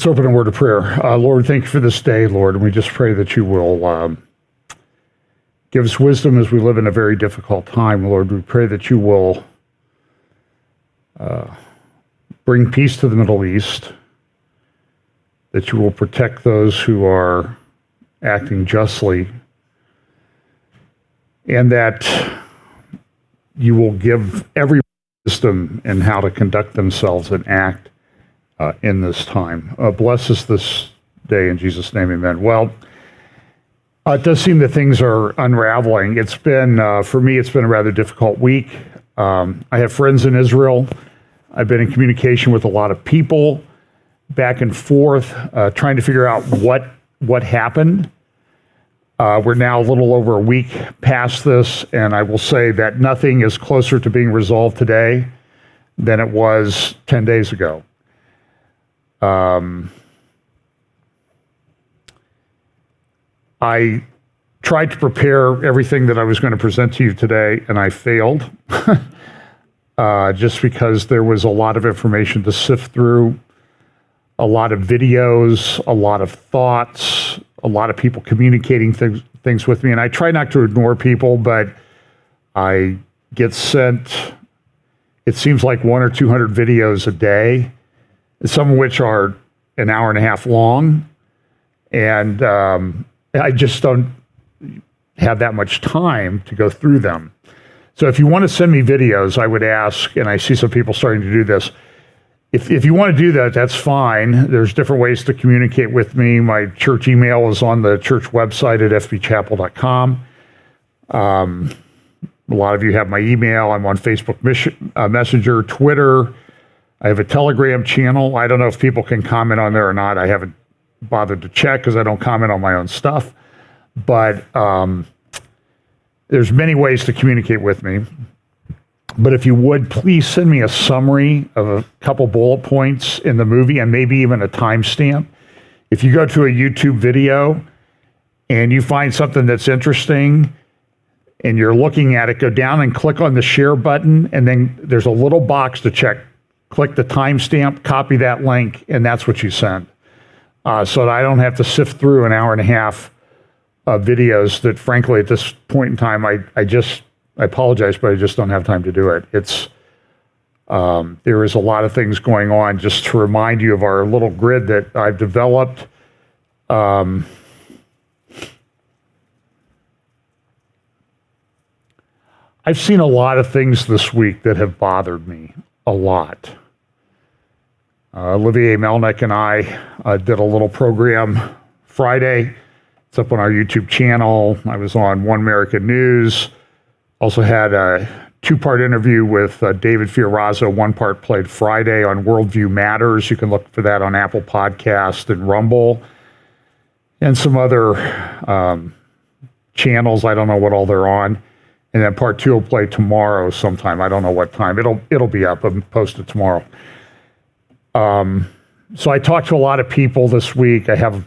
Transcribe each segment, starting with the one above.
Let's open a word of prayer. Lord, thank you for this day, Lord, and we just pray that you will give us wisdom as we live in a very difficult time, Lord. We pray that you will bring peace to the Middle East, that you will protect those who are acting justly, and that you will give every wisdom in how to conduct themselves and act in this time. Bless us this day in Jesus' name, amen. Well, it does seem that things are unraveling. It's been, for me, it's been a rather difficult week. I have friends in Israel. I've been in communication with a lot of people, back and forth, trying to figure out what happened. We're now a little over a week past this, and I will say that nothing is closer to being resolved today than it was 10 days ago. I tried to prepare everything that I was going to present to you today, and I failed, just because there was a lot of information to sift through, a lot of videos, a lot of thoughts, a lot of people communicating things with me. And I try not to ignore people, but I get sent, it seems like 100 or 200 videos a day, some of which are an hour and a half long. And I just don't have that much time to go through them. So if you want to send me videos, I would ask, and I see some people starting to do this, if you want to do that, that's fine. There's different ways to communicate with me. My church email is on the church website at fbchapel.com. A lot of you have my email. I'm on Facebook Messenger, Twitter. I have a Telegram channel. I don't know if people can comment on there or not. I haven't bothered to check because I don't comment on my own stuff. But there's many ways to communicate with me. But if you would, please send me a summary of a couple bullet points in the movie and maybe even a timestamp. If you go to a YouTube video and you find something that's interesting and you're looking at it, go down and click on the share button, and then there's a little box to check. Click the timestamp, copy that link, and that's what you send. So that I don't have to sift through an hour and a half of videos that, frankly, at this point in time, I apologize, but I just don't have time to do it. There is a lot of things going on. Just to remind you of our little grid that I've developed. I've seen a lot of things this week that have bothered me a lot. Olivier Melnick and I did a little program Friday. It's up on our YouTube channel. I was on One American News. Also had a two-part interview with David Fiorazo. One part played Friday on Worldview Matters. You can look for that on Apple Podcast and Rumble. And some other channels. I don't know what all they're on. And then part two will play tomorrow sometime. I don't know what time. It'll be up and posted tomorrow. So I talked to a lot of people this week. I have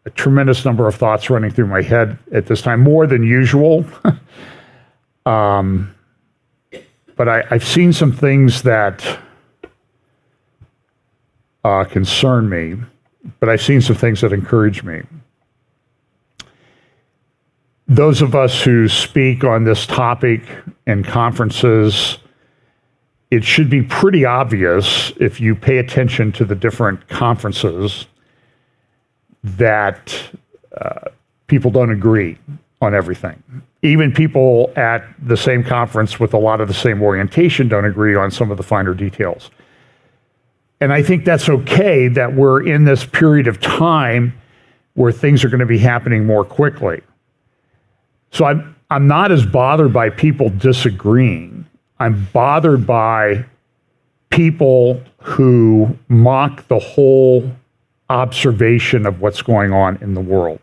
a tremendous number of thoughts running through my head at this time, more than usual. But I've seen some things that concern me, but I've seen some things that encourage me. Those of us who speak on this topic in conferences, it should be pretty obvious if you pay attention to the different conferences that people don't agree on everything. Even people at the same conference with a lot of the same orientation don't agree on some of the finer details. And I think that's okay that we're in this period of time where things are going to be happening more quickly. So I'm not as bothered by people disagreeing. I'm bothered by people who mock the whole observation of what's going on in the world.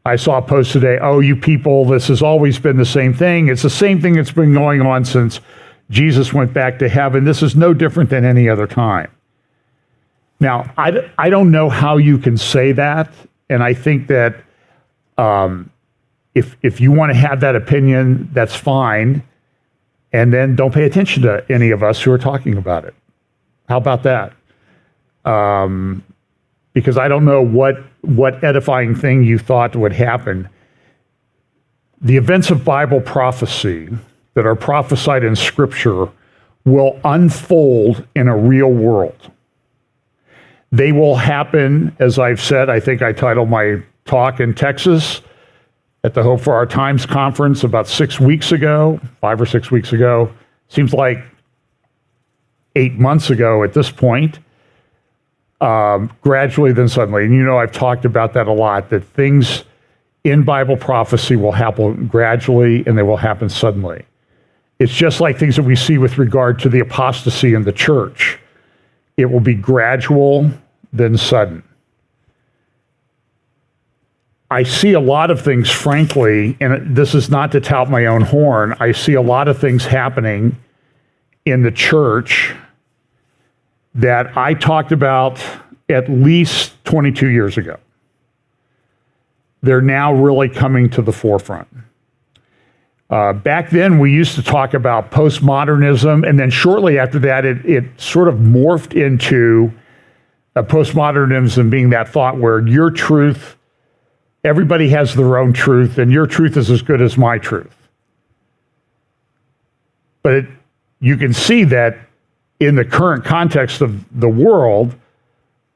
I saw a post today, oh, you people, this has always been the same thing. It's the same thing that's been going on since Jesus went back to heaven. This is no different than any other time. Now, I don't know how you can say that, and I think that if you want to have that opinion, that's fine, and then don't pay attention to any of us who are talking about it. How about that? because I don't know what edifying thing you thought would happen. The events of Bible prophecy that are prophesied in Scripture will unfold in a real world. They will happen, as I've said, I think I titled my talk in Texas at the Hope for Our Times conference about 6 weeks ago, 5 or 6 weeks ago. Seems like 8 months ago at this point. Gradually, then suddenly. And I've talked about that a lot, that things in Bible prophecy will happen gradually and they will happen suddenly. It's just like things that we see with regard to the apostasy in the church. It will be gradual, then sudden. I see a lot of things, frankly, and this is not to tout my own horn, I see a lot of things happening in the church that I talked about at least 22 years ago. They're now really coming to the forefront. Back then, we used to talk about postmodernism, and then shortly after that, it sort of morphed into postmodernism being that thought where your truth, everybody has their own truth, and your truth is as good as my truth. But you can see that in the current context of the world,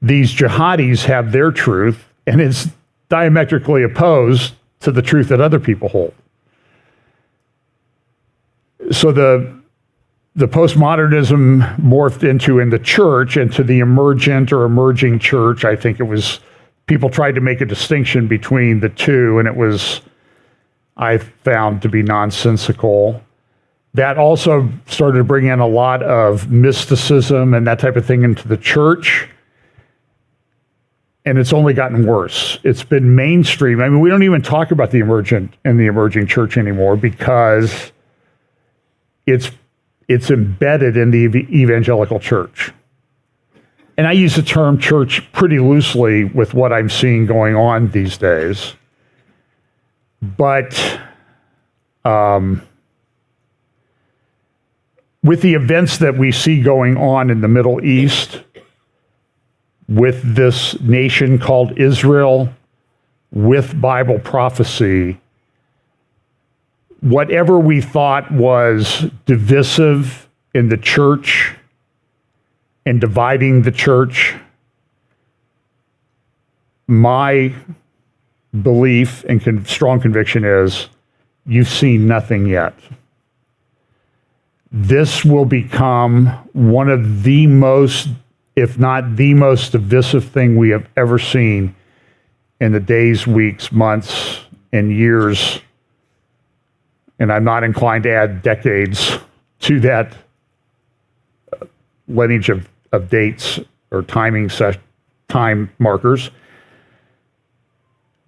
these jihadis have their truth, and it's diametrically opposed to the truth that other people hold. So the postmodernism morphed into in the church, into the emergent or emerging church. I think it was, people tried to make a distinction between the two, and it was, I found to be nonsensical. That also started to bring in a lot of mysticism and that type of thing into the church. And it's only gotten worse. It's been mainstream. I mean, we don't even talk about the emergent and the emerging church anymore because it's embedded in the evangelical church. And I use the term church pretty loosely with what I'm seeing going on these days. But with the events that we see going on in the Middle East, with this nation called Israel, with Bible prophecy, whatever we thought was divisive in the church and dividing the church, my belief and strong conviction is you've seen nothing yet. This will become one of the most, if not the most divisive thing we have ever seen in the days, weeks, months, and years. And I'm not inclined to add decades to that lineage of dates or time markers,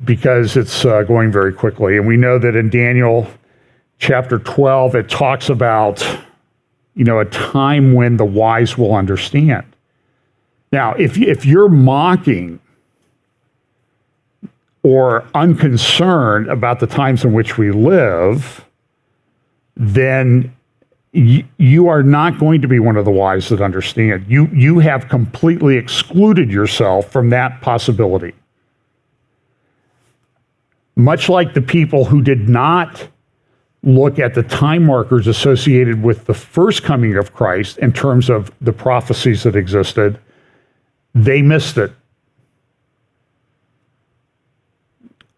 because it's going very quickly. And we know that in Daniel chapter 12, it talks about, a time when the wise will understand. Now, if you're mocking or unconcerned about the times in which we live, then you are not going to be one of the wise that understand. You have completely excluded yourself from that possibility. Much like the people who did not look at the time markers associated with the first coming of Christ in terms of the prophecies that existed, they missed it.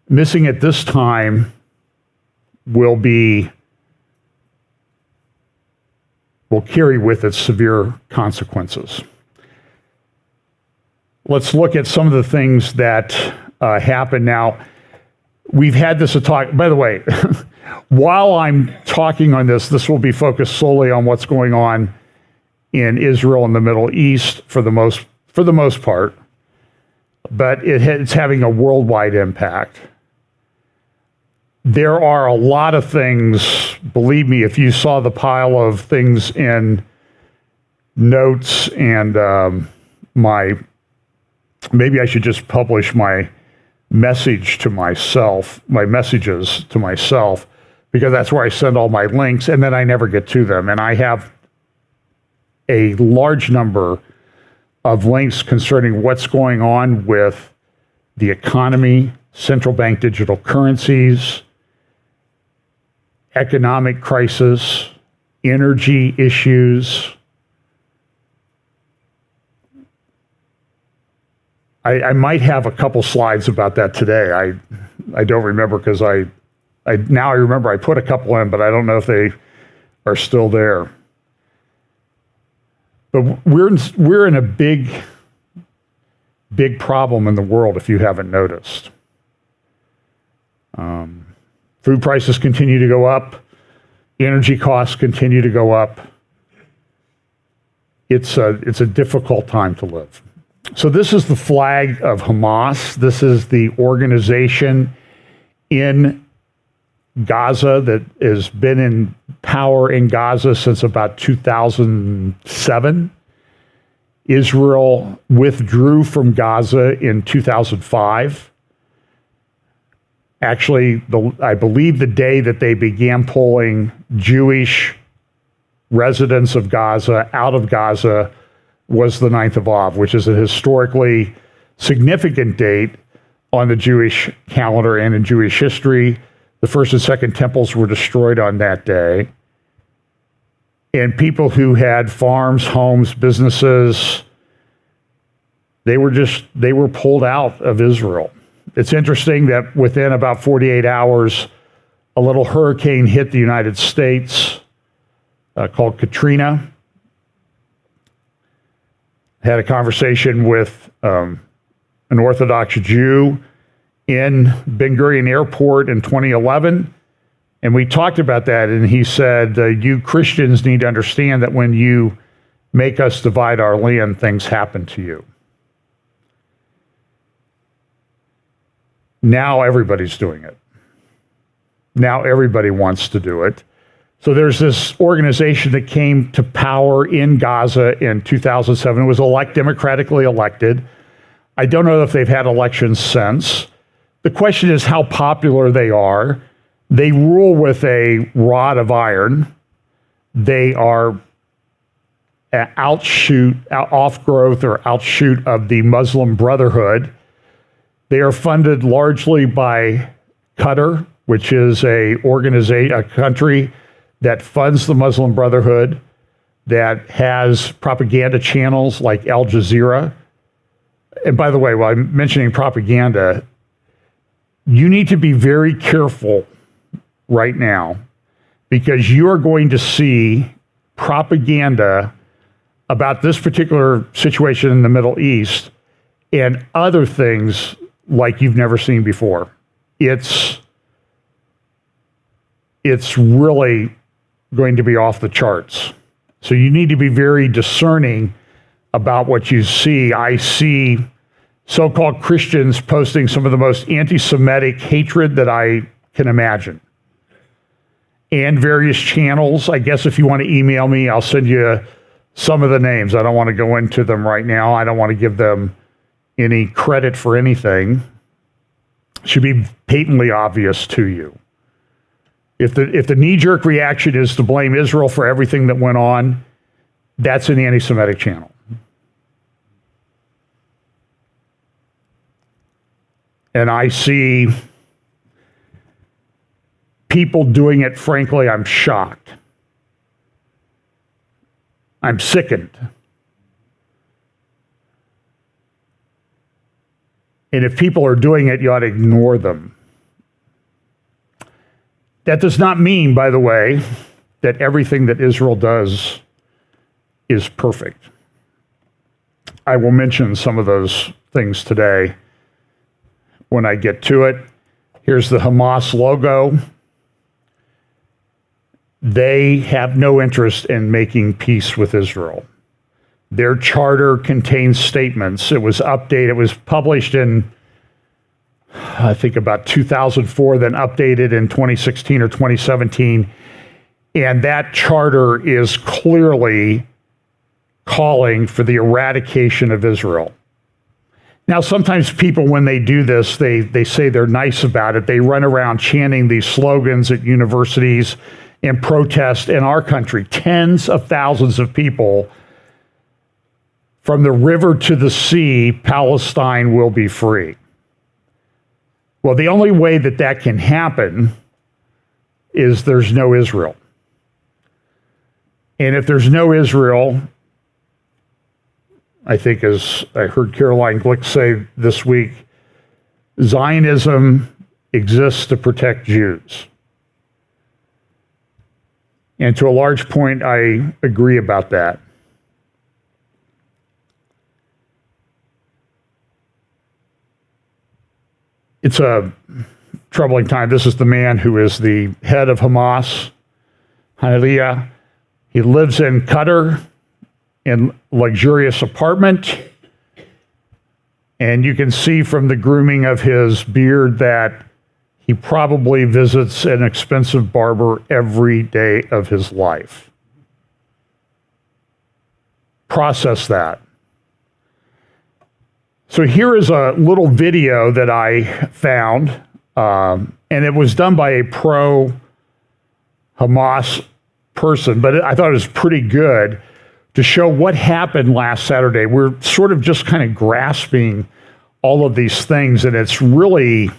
Missing it this time will carry with it severe consequences. Let's look at some of the things that happen now. We've had this talk, by the way, while I'm talking on this will be focused solely on what's going on in Israel and the Middle East for the most part, but it's having a worldwide impact. There are a lot of things, believe me, if you saw the pile of things in notes and maybe I should just publish my messages to myself, because that's where I send all my links, and then I never get to them. And I have a large number of links concerning what's going on with the economy, central bank digital currencies, economic crisis, energy issues. I might have a couple slides about that today. I don't remember because I remember I put a couple in, but I don't know if they are still there. But we're in a big problem in the world if you haven't noticed. Food prices continue to go up. Energy costs continue to go up. It's a difficult time to live. So this is the flag of Hamas. This is the organization in Gaza that has been in power in Gaza since about 2007. Israel withdrew from Gaza in 2005. Actually, I believe the day that they began pulling Jewish residents of Gaza out of Gaza was the 9th of Av, which is a historically significant date on the Jewish calendar and in Jewish history. The first and second temples were destroyed on that day. And people who had farms, homes, businesses, they were pulled out of Israel. It's interesting that within about 48 hours, a little hurricane hit the United States called Katrina. Had a conversation with an Orthodox Jew in Ben Gurion Airport in 2011, and we talked about that, and he said, you Christians need to understand that when you make us divide our land, things happen to you. Now everybody's doing it. Now everybody wants to do it. So there's this organization that came to power in Gaza in 2007. It was democratically elected. I don't know if they've had elections since. The question is how popular they are. They rule with a rod of iron. They are offgrowth or outshoot of the Muslim Brotherhood. They are funded largely by Qatar, which is a country that funds the Muslim Brotherhood, that has propaganda channels like Al Jazeera. And by the way, while I'm mentioning propaganda, you need to be very careful right now because you are going to see propaganda about this particular situation in the Middle East and other things like you've never seen before. It's really going to be off the charts. So you need to be very discerning about what you see. I see so-called Christians posting some of the most anti-Semitic hatred that I can imagine. And various channels. I guess if you want to email me, I'll send you some of the names. I don't want to go into them right now. I don't want to give them any credit for anything. It should be patently obvious to you. If the knee-jerk reaction is to blame Israel for everything that went on, that's an anti-Semitic channel. And I see people doing it, frankly, I'm shocked. I'm sickened. And if people are doing it, you ought to ignore them. That does not mean, by the way, that everything that Israel does is perfect. I will mention some of those things today when I get to it. Here's the Hamas logo. They have no interest in making peace with Israel. Their charter contains statements. It was updated. It was published in, I think, about 2004, then updated in 2016 or 2017. And that charter is clearly calling for the eradication of Israel. Now, sometimes people, when they do this, they say they're nice about it. They run around chanting these slogans at universities and protest in our country. Tens of thousands of people From the river to the sea, Palestine will be free. Well, the only way that that can happen is there's no Israel. And if there's no Israel, I think, as I heard Caroline Glick say this week, Zionism exists to protect Jews. And to a large point, I agree about that. It's a troubling time. This is the man who is the head of Hamas, Haniyeh. He lives in Qatar in a luxurious apartment. And you can see from the grooming of his beard that he probably visits an expensive barber every day of his life. Process that. So here is a little video that I found, and it was done by a pro-Hamas person, but I thought it was pretty good to show what happened last Saturday. We're sort of just kind of grasping all of these things, and it's really,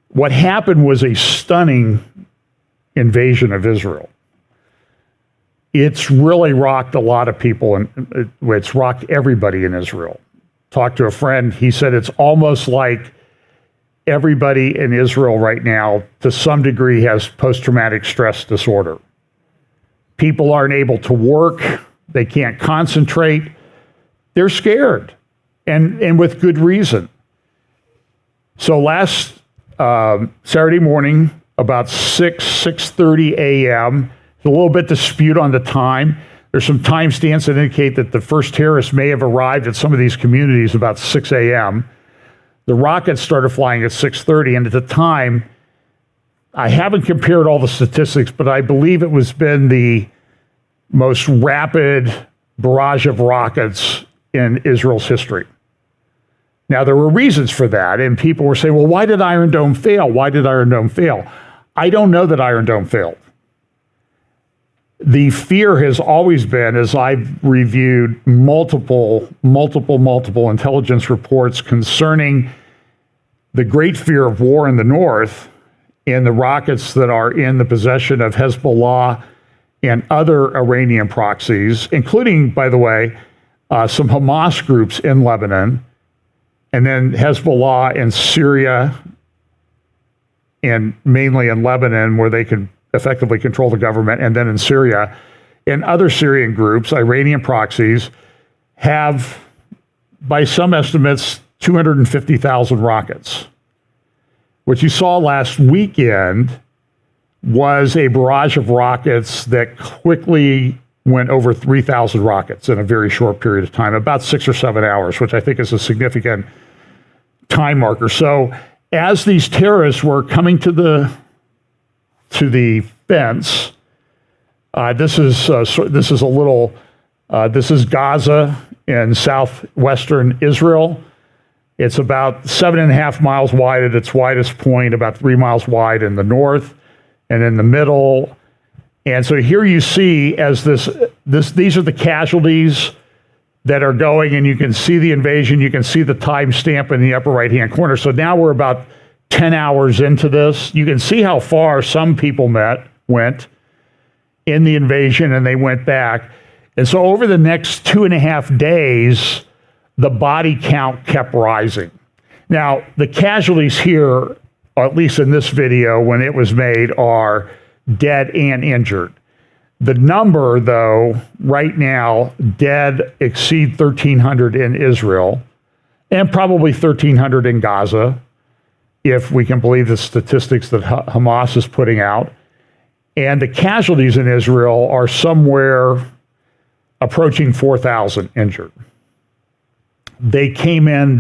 what happened was a stunning invasion of Israel. It's really rocked a lot of people, and it's rocked everybody in Israel. Talked to a friend, he said it's almost like everybody in Israel right now, to some degree, has post-traumatic stress disorder. People aren't able to work, they can't concentrate, they're scared, and with good reason. So last Saturday morning, about 6:30 a.m., a little bit dispute on the time. There's some timestamps that indicate that the first terrorists may have arrived at some of these communities about 6 a.m. The rockets started flying at 6:30, and at the time, I haven't compared all the statistics, but I believe it was been the most rapid barrage of rockets in Israel's history. Now, there were reasons for that, and people were saying, well, why did Iron Dome fail? Why did Iron Dome fail? I don't know that Iron Dome failed. The fear has always been, as I've reviewed multiple intelligence reports concerning the great fear of war in the north and the rockets that are in the possession of Hezbollah and other Iranian proxies, including, by the way, some Hamas groups in Lebanon, and then Hezbollah in Syria, and mainly in Lebanon, where they could effectively control the government, and then in Syria, and other Syrian groups, Iranian proxies, have, by some estimates, 250,000 rockets. What you saw last weekend was a barrage of rockets that quickly went over 3,000 rockets in a very short period of time, about 6 or 7 hours, which I think is a significant time marker. So as these terrorists were coming to the fence, this is Gaza in southwestern Israel. It's about 7.5 miles wide at its widest point, about 3 miles wide in the north and in the middle. And so here you see, as these are the casualties that are going, and you can see the invasion, you can see the timestamp in the upper right-hand corner. So now we're about 10 hours into this. You can see how far some people went in the invasion, and they went back. And so over the next 2.5 days, the body count kept rising. Now, the casualties here, or at least in this video when it was made, are dead and injured. The number, though, right now, dead exceed 1,300 in Israel, and probably 1,300 in Gaza, if we can believe the statistics that Hamas is putting out. And the casualties in Israel are somewhere approaching 4,000 injured. They came in,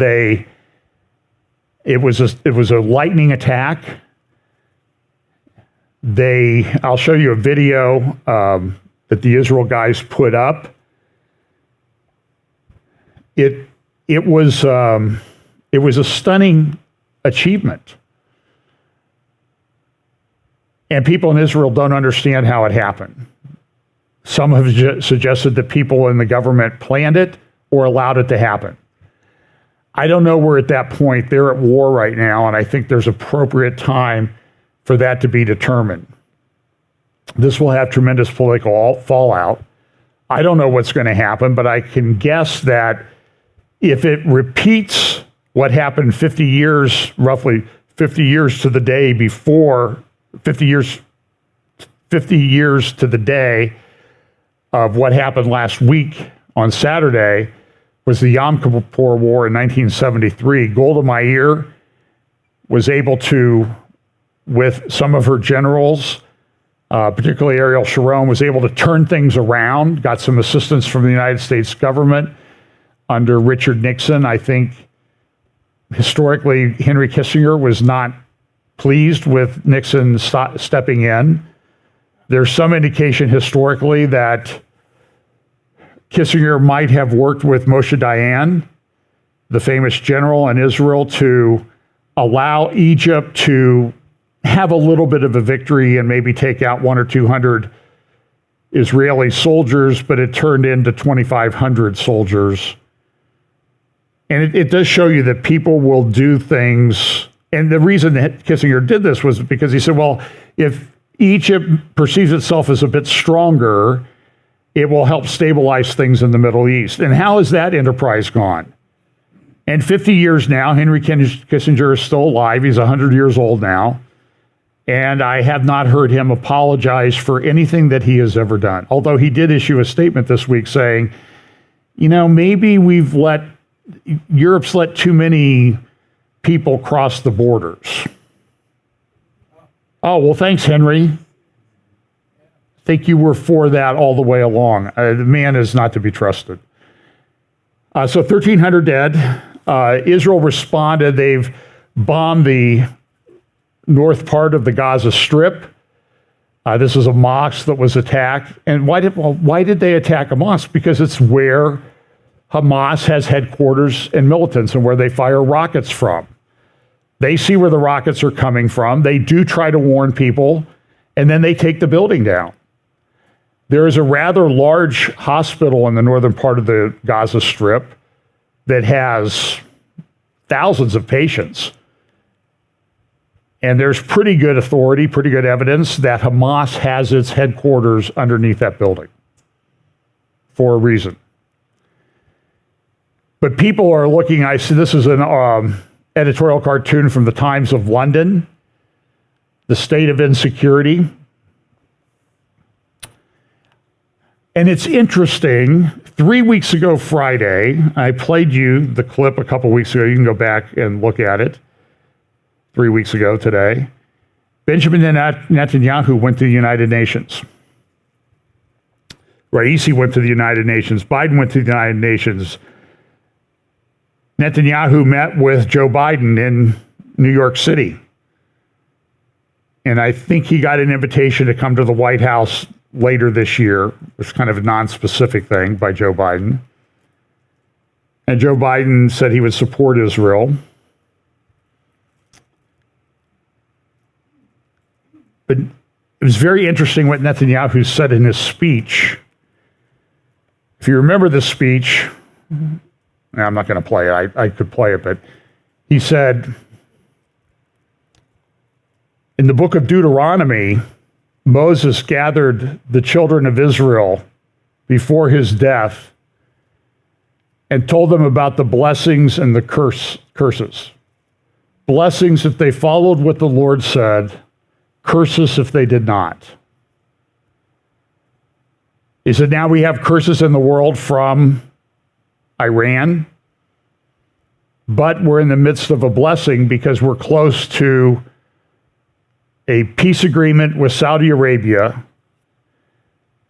it was a lightning attack. I'll show you a video that the Israel guys put up. It was a stunning achievement. And people in Israel don't understand how it happened. Some have suggested that people in the government planned it or allowed it to happen. I don't know. We're at that point. They're at war right now, and I think there's appropriate time for that to be determined. This will have tremendous political fallout. I don't know what's going to happen, but I can guess that if it repeats what happened 50 years, roughly 50 years to the day before, 50 years to the day of what happened last week on Saturday, was the Yom Kippur War in 1973. Golda Meir was able to, with some of her generals, particularly Ariel Sharon, was able to turn things around, got some assistance from the United States government under Richard Nixon. I think historically Henry Kissinger was not pleased with Nixon stepping in. There's some indication historically that Kissinger might have worked with Moshe Dayan, the famous general in Israel, to allow Egypt to have a little bit of a victory and maybe take out 100 or 200 Israeli soldiers, but it turned into 2,500 soldiers. And it does show you that people will do things. And the reason that Kissinger did this was because he said, well, if Egypt perceives itself as a bit stronger, it will help stabilize things in the Middle East. And how has that enterprise gone? And 50 years now, Henry Kissinger is still alive. He's 100 years old now. And I have not heard him apologize for anything that he has ever done. Although he did issue a statement this week saying, maybe Europe's let too many people cross the borders. Oh, well, thanks, Henry. I think you were for that all the way along. The man is not to be trusted. So 1,300 dead. Israel responded. They've bombed the north part of the Gaza Strip. This is a mosque that was attacked. And why did they attack a mosque? Because it's where Hamas has headquarters and militants and where they fire rockets from. They see where the rockets are coming from. They do try to warn people, and then they take the building down. There is a rather large hospital in the northern part of the Gaza Strip that has thousands of patients. And there's pretty good authority, pretty good evidence that Hamas has its headquarters underneath that building for a reason. But people are looking, I see this is an editorial cartoon from the Times of London, the state of insecurity. And it's interesting, 3 weeks ago Friday, I played you the clip a couple weeks ago. You can go back and look at it. 3 weeks ago today, Benjamin Netanyahu went to the United Nations. Raisi went to the United Nations. Biden went to the United Nations. Netanyahu met with Joe Biden in New York City. And I think he got an invitation to come to the White House later this year. It's kind of a non-specific thing by Joe Biden. And Joe Biden said he would support Israel. But it was very interesting what Netanyahu said in his speech. If you remember this speech, I'm not going to play it. I could play it, but he said, in the book of Deuteronomy, Moses gathered the children of Israel before his death and told them about the blessings and the curses. Blessings if they followed what the Lord said, curses if they did not. He said, now we have curses in the world from Iran, but we're in the midst of a blessing because we're close to a peace agreement with Saudi Arabia.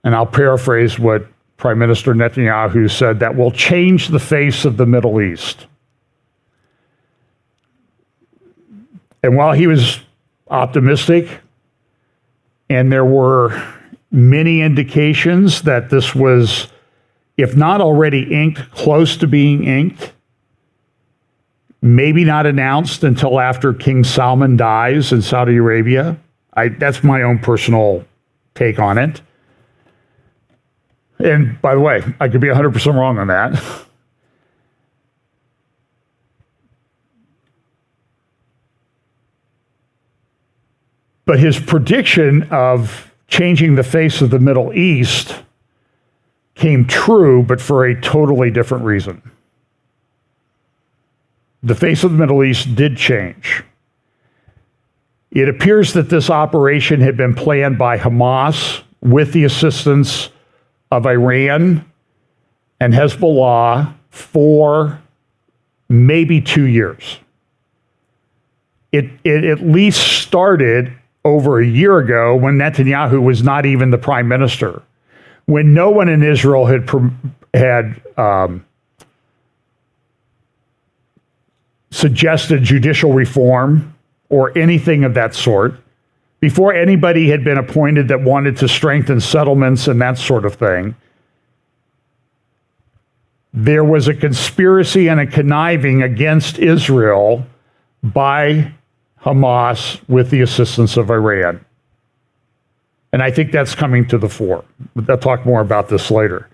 And I'll paraphrase what Prime Minister Netanyahu said, that will change the face of the Middle East. And while he was optimistic, and there were many indications that this was, if not already inked, close to being inked, maybe not announced until after King Salman dies in Saudi Arabia. That's my own personal take on it. And by the way, I could be 100% wrong on that. But his prediction of changing the face of the Middle East came true, but for a totally different reason. The face of the Middle East did change. It appears that this operation had been planned by Hamas with the assistance of Iran and Hezbollah for maybe 2 years. It at least started over a year ago when Netanyahu was not even the prime minister, when no one in Israel had suggested judicial reform or anything of that sort, before anybody had been appointed that wanted to strengthen settlements and that sort of thing. There was a conspiracy and a conniving against Israel by Hamas with the assistance of Iran. And I think that's coming to the fore. I'll talk more about this later.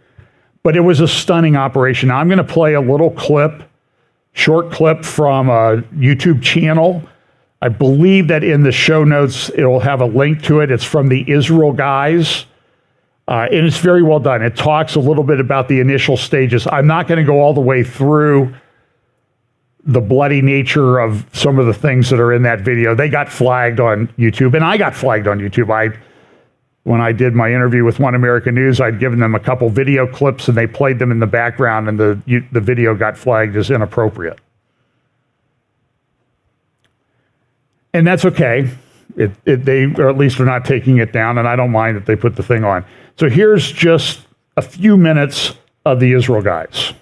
But it was a stunning operation. Now I'm going to play a little clip, short clip from a YouTube channel. I believe that in the show notes, it'll have a link to it. It's from the Israel guys. And it's very well done. It talks a little bit about the initial stages. I'm not going to go all the way through the bloody nature of some of the things that are in that video. They got flagged on YouTube, and I got flagged on YouTube. When I did my interview with One American News, I'd given them a couple video clips, and they played them in the background, and the video got flagged as inappropriate. And that's okay. They or at least are not taking it down, and I don't mind that they put the thing on. So here's just a few minutes of the Israel guys.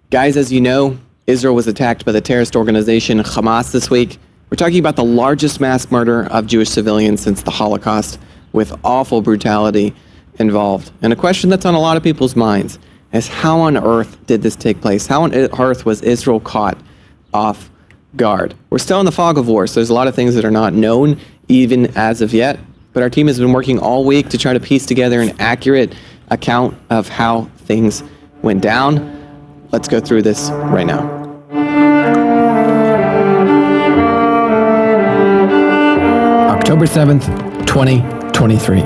Guys, as you know, Israel was attacked by the terrorist organization Hamas this week. We're talking about the largest mass murder of Jewish civilians since the Holocaust, with awful brutality involved. And a question that's on a lot of people's minds is, how on earth did this take place? How on earth was Israel caught off guard? We're still in the fog of war, so there's a lot of things that are not known even as of yet. But our team has been working all week to try to piece together an accurate account of how things went down. Let's go through this right now. October 7th, 2023.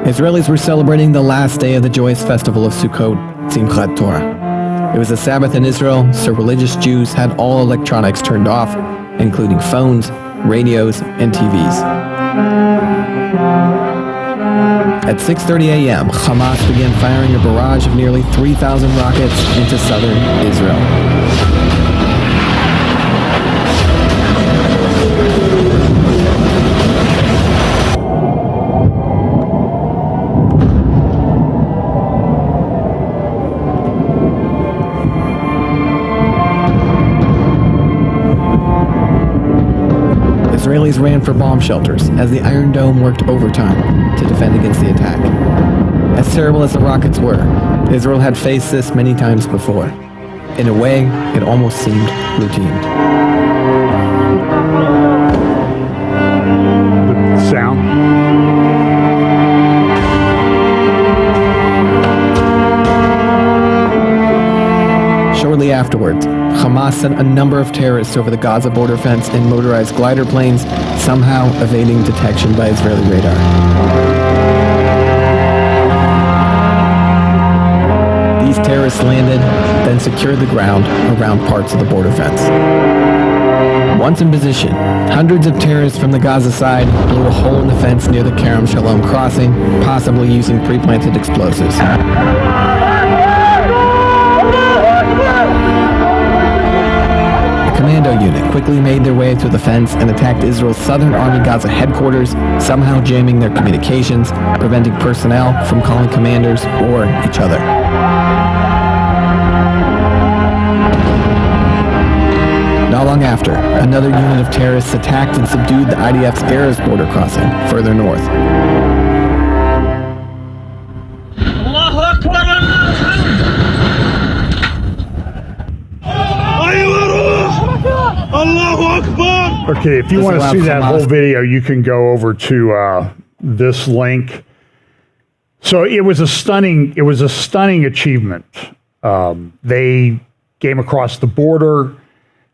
Israelis were celebrating the last day of the joyous festival of Sukkot, Simchat Torah. It was a Sabbath in Israel, so religious Jews had all electronics turned off, including phones, radios, and TVs. At 6:30 a.m., Hamas began firing a barrage of nearly 3,000 rockets into southern Israel. Israelis ran for bomb shelters as the Iron Dome worked overtime to defend against the attack. As terrible as the rockets were, Israel had faced this many times before. In a way, it almost seemed routine. The sound. Shortly afterwards, Hamas sent a number of terrorists over the Gaza border fence in motorized glider planes, somehow evading detection by Israeli radar. These terrorists landed, then secured the ground around parts of the border fence. Once in position, hundreds of terrorists from the Gaza side blew a hole in the fence near the Kerem Shalom crossing, possibly using pre-planted explosives. Commando unit quickly made their way through the fence and attacked Israel's Southern Army Gaza headquarters, somehow jamming their communications, preventing personnel from calling commanders or each other. Not long after, another unit of terrorists attacked and subdued the IDF's Erez border crossing further north. Are you Okay, if you want to see that whole video, you can go over to this link. So it was a stunning achievement. They came across the border.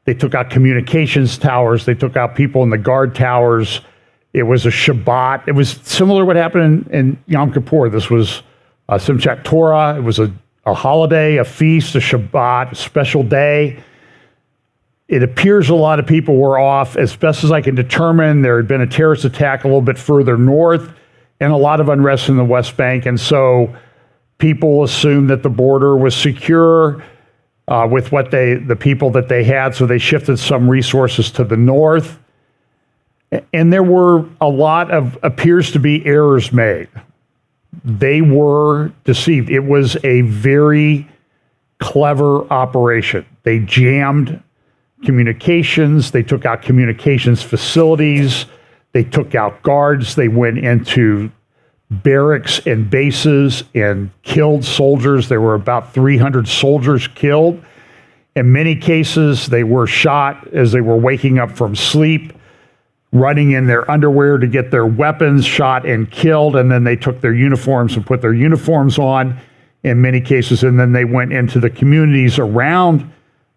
They took out communications towers. They took out people in the guard towers. It was a Shabbat. It was similar to what happened in Yom Kippur. This was Simchat Torah. It was a holiday, a feast, a Shabbat, a special day. It appears a lot of people were off. As best as I can determine, there had been a terrorist attack a little bit further north and a lot of unrest in the West Bank. And so people assumed that the border was secure with the people that they had. So they shifted some resources to the north. And there were a lot of, appears to be, errors made. They were deceived. It was a very clever operation. They jammed communications. They took out communications facilities. They took out guards. They went into barracks and bases and killed soldiers. There were about 300 soldiers killed. In many cases, they were shot as they were waking up from sleep, running in their underwear to get their weapons, shot and killed, and then they took their uniforms and put their uniforms on in many cases, and then they went into the communities around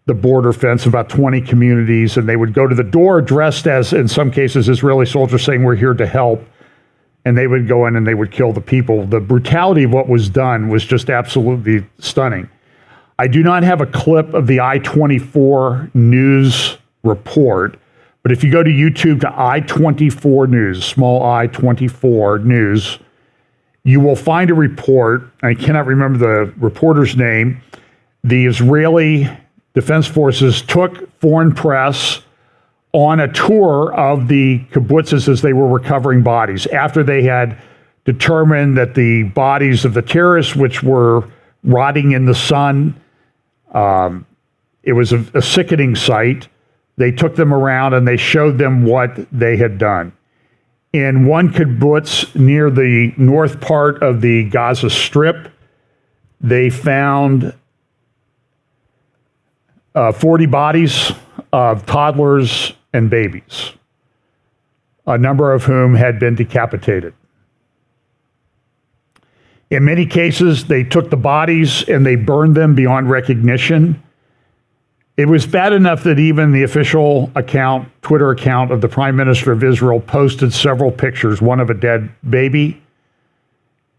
the border fence, about 20 communities, and they would go to the door dressed as, in some cases, Israeli soldiers saying, "We're here to help," and they would go in and they would kill the people. The brutality of what was done was just absolutely stunning. I do not have a clip of the I-24 news report, but if you go to YouTube to I-24 News, small I-24 News, you will find a report. I cannot remember the reporter's name. The Israeli Defense Forces took foreign press on a tour of the kibbutzes as they were recovering bodies after they had determined that the bodies of the terrorists, which were rotting in the sun, it was a sickening sight. They took them around and they showed them what they had done. In one kibbutz near the north part of the Gaza Strip, they found 40 bodies of toddlers and babies, a number of whom had been decapitated. In many cases, they took the bodies and they burned them beyond recognition. It was bad enough that even the official account, Twitter account of the Prime Minister of Israel posted several pictures, one of a dead baby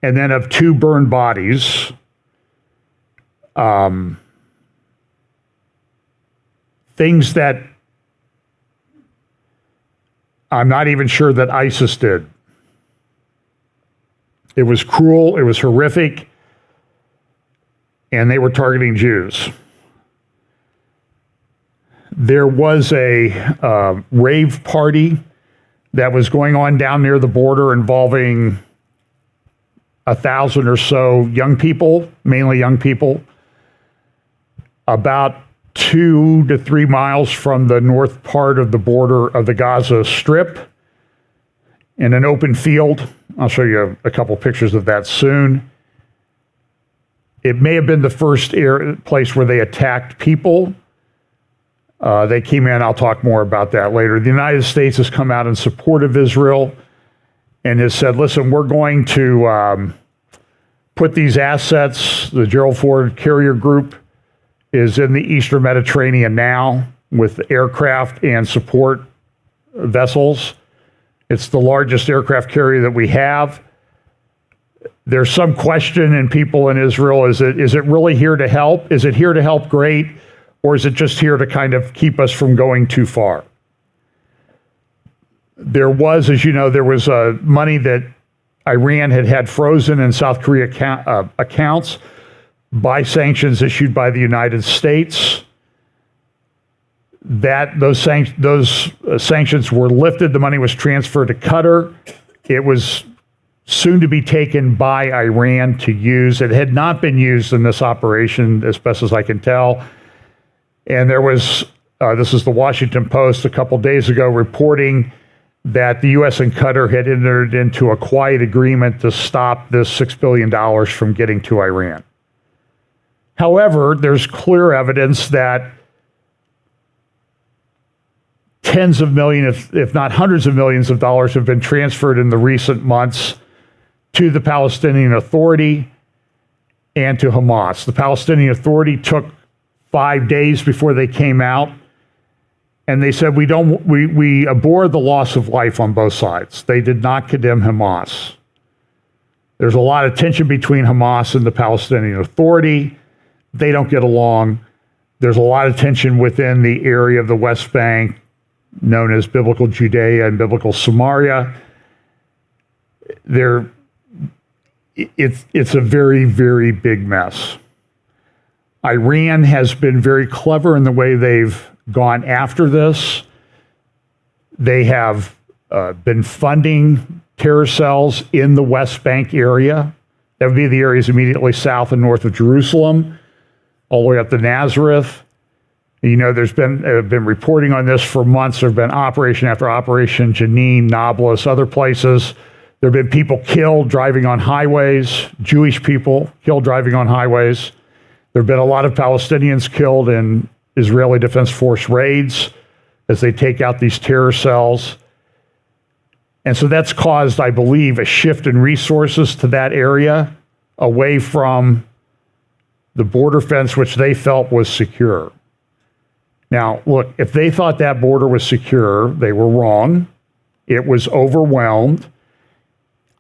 and then of two burned bodies. Things that I'm not even sure that ISIS did. It was cruel, it was horrific, and they were targeting Jews. There was a rave party that was going on down near the border involving 1,000 or so young people, mainly young people, about 2 to 3 miles from the north part of the border of the Gaza Strip in an open field. I'll show you a couple pictures of that soon. It may have been the first place where they attacked people. They came in, I'll talk more about that later. The United States has come out in support of Israel and has said, listen, we're going to put these assets, the Gerald Ford Carrier Group is in the Eastern Mediterranean now with aircraft and support vessels. It's the largest aircraft carrier that we have. There's some question in people in Israel, is it really here to help? Is it here to help great? Or is it just here to kind of keep us from going too far? There was, as you know, there was money that Iran had frozen in South Korea accounts by sanctions issued by the United States. Those sanctions were lifted. The money was transferred to Qatar. It was soon to be taken by Iran to use. It had not been used in this operation, as best as I can tell. And there was, this is the Washington Post a couple days ago, reporting that the U.S. and Qatar had entered into a quiet agreement to stop this $6 billion from getting to Iran. However, there's clear evidence that tens of millions, if not hundreds of millions of dollars have been transferred in the recent months to the Palestinian Authority and to Hamas. The Palestinian Authority took 5 days before they came out, and they said, we abhor the loss of life on both sides. They did not condemn Hamas. There's a lot of tension between Hamas and the Palestinian Authority. They don't get along. There's a lot of tension within the area of the West Bank, known as Biblical Judea and Biblical Samaria. It's a very, very big mess. Iran has been very clever in the way they've gone after this. They have been funding terror cells in the West Bank area. That would be the areas immediately south and north of Jerusalem, all the way up to Nazareth. You know, there's been reporting on this for months. There have been operation after operation, Jenin, Nablus, other places. There have been people killed driving on highways, Jewish people killed driving on highways. There have been a lot of Palestinians killed in Israeli Defense Force raids as they take out these terror cells. And so that's caused, I believe, a shift in resources to that area away from the border fence, which they felt was secure. Now, look, if they thought that border was secure, they were wrong. It was overwhelmed.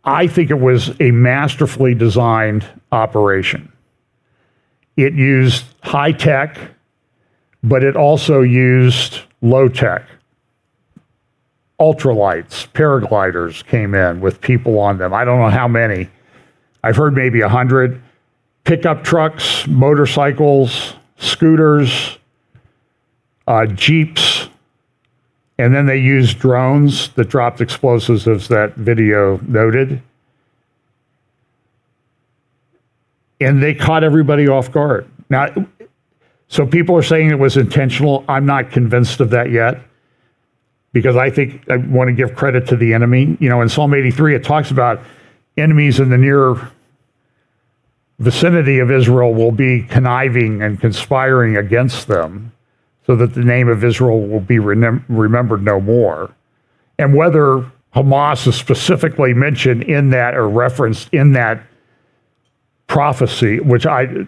I think it was a masterfully designed operation. It used high tech, but it also used low tech. Ultralights, paragliders came in with people on them. I don't know how many. I've heard maybe 100. Pickup trucks, motorcycles, scooters, Jeeps, and then they used drones that dropped explosives, as that video noted. And they caught everybody off guard. Now, so people are saying it was intentional. I'm not convinced of that yet, because I think I want to give credit to the enemy. You know, in Psalm 83, it talks about enemies in the near vicinity of Israel will be conniving and conspiring against them, so that the name of Israel will be remembered no more. And whether Hamas is specifically mentioned in that or referenced in that prophecy,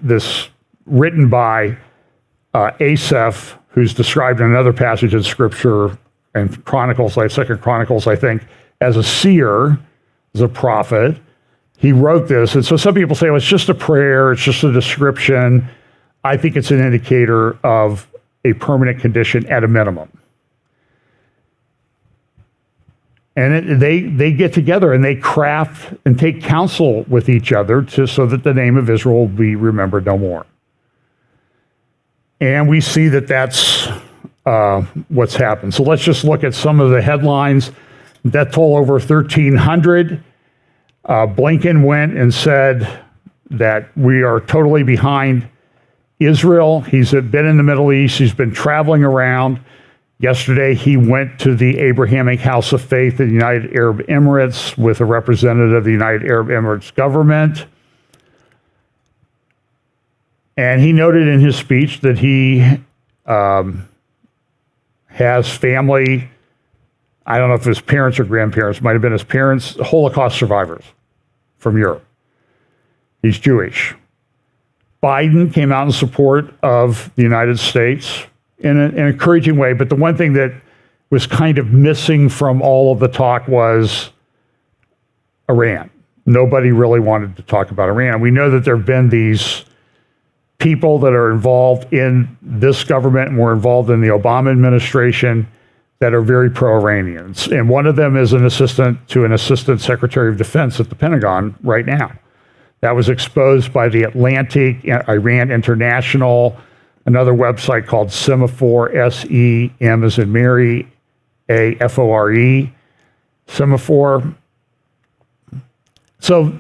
this written by Asaph, who's described in another passage in Scripture and Chronicles, like 2 Chronicles, I think, as a seer, as a prophet. He wrote this, and so some people say, well, it's just a prayer, it's just a description. I think it's an indicator of a permanent condition at a minimum. And they get together and they craft and take counsel with each other so that the name of Israel will be remembered no more. And we see that that's what's happened. So let's just look at some of the headlines. Death toll over 1,300. Blinken went and said that we are totally behind Israel. He's been in the Middle East. He's been traveling around. Yesterday, he went to the Abrahamic House of Faith in the United Arab Emirates with a representative of the United Arab Emirates government. And he noted in his speech that he has family, I don't know if his parents or grandparents, might have been his parents, Holocaust survivors from Europe. He's Jewish. Biden came out in support of the United States in an encouraging way, but the one thing that was kind of missing from all of the talk was Iran. Nobody really wanted to talk about Iran. We know that there have been these people that are involved in this government and were involved in the Obama administration that are very pro-Iranian. And one of them is an assistant to an assistant secretary of defense at the Pentagon right now. That was exposed by the Atlantic, Iran International, another website called Semaphore, S-E-M as in Mary, A-F-O-R-E, Semaphore. So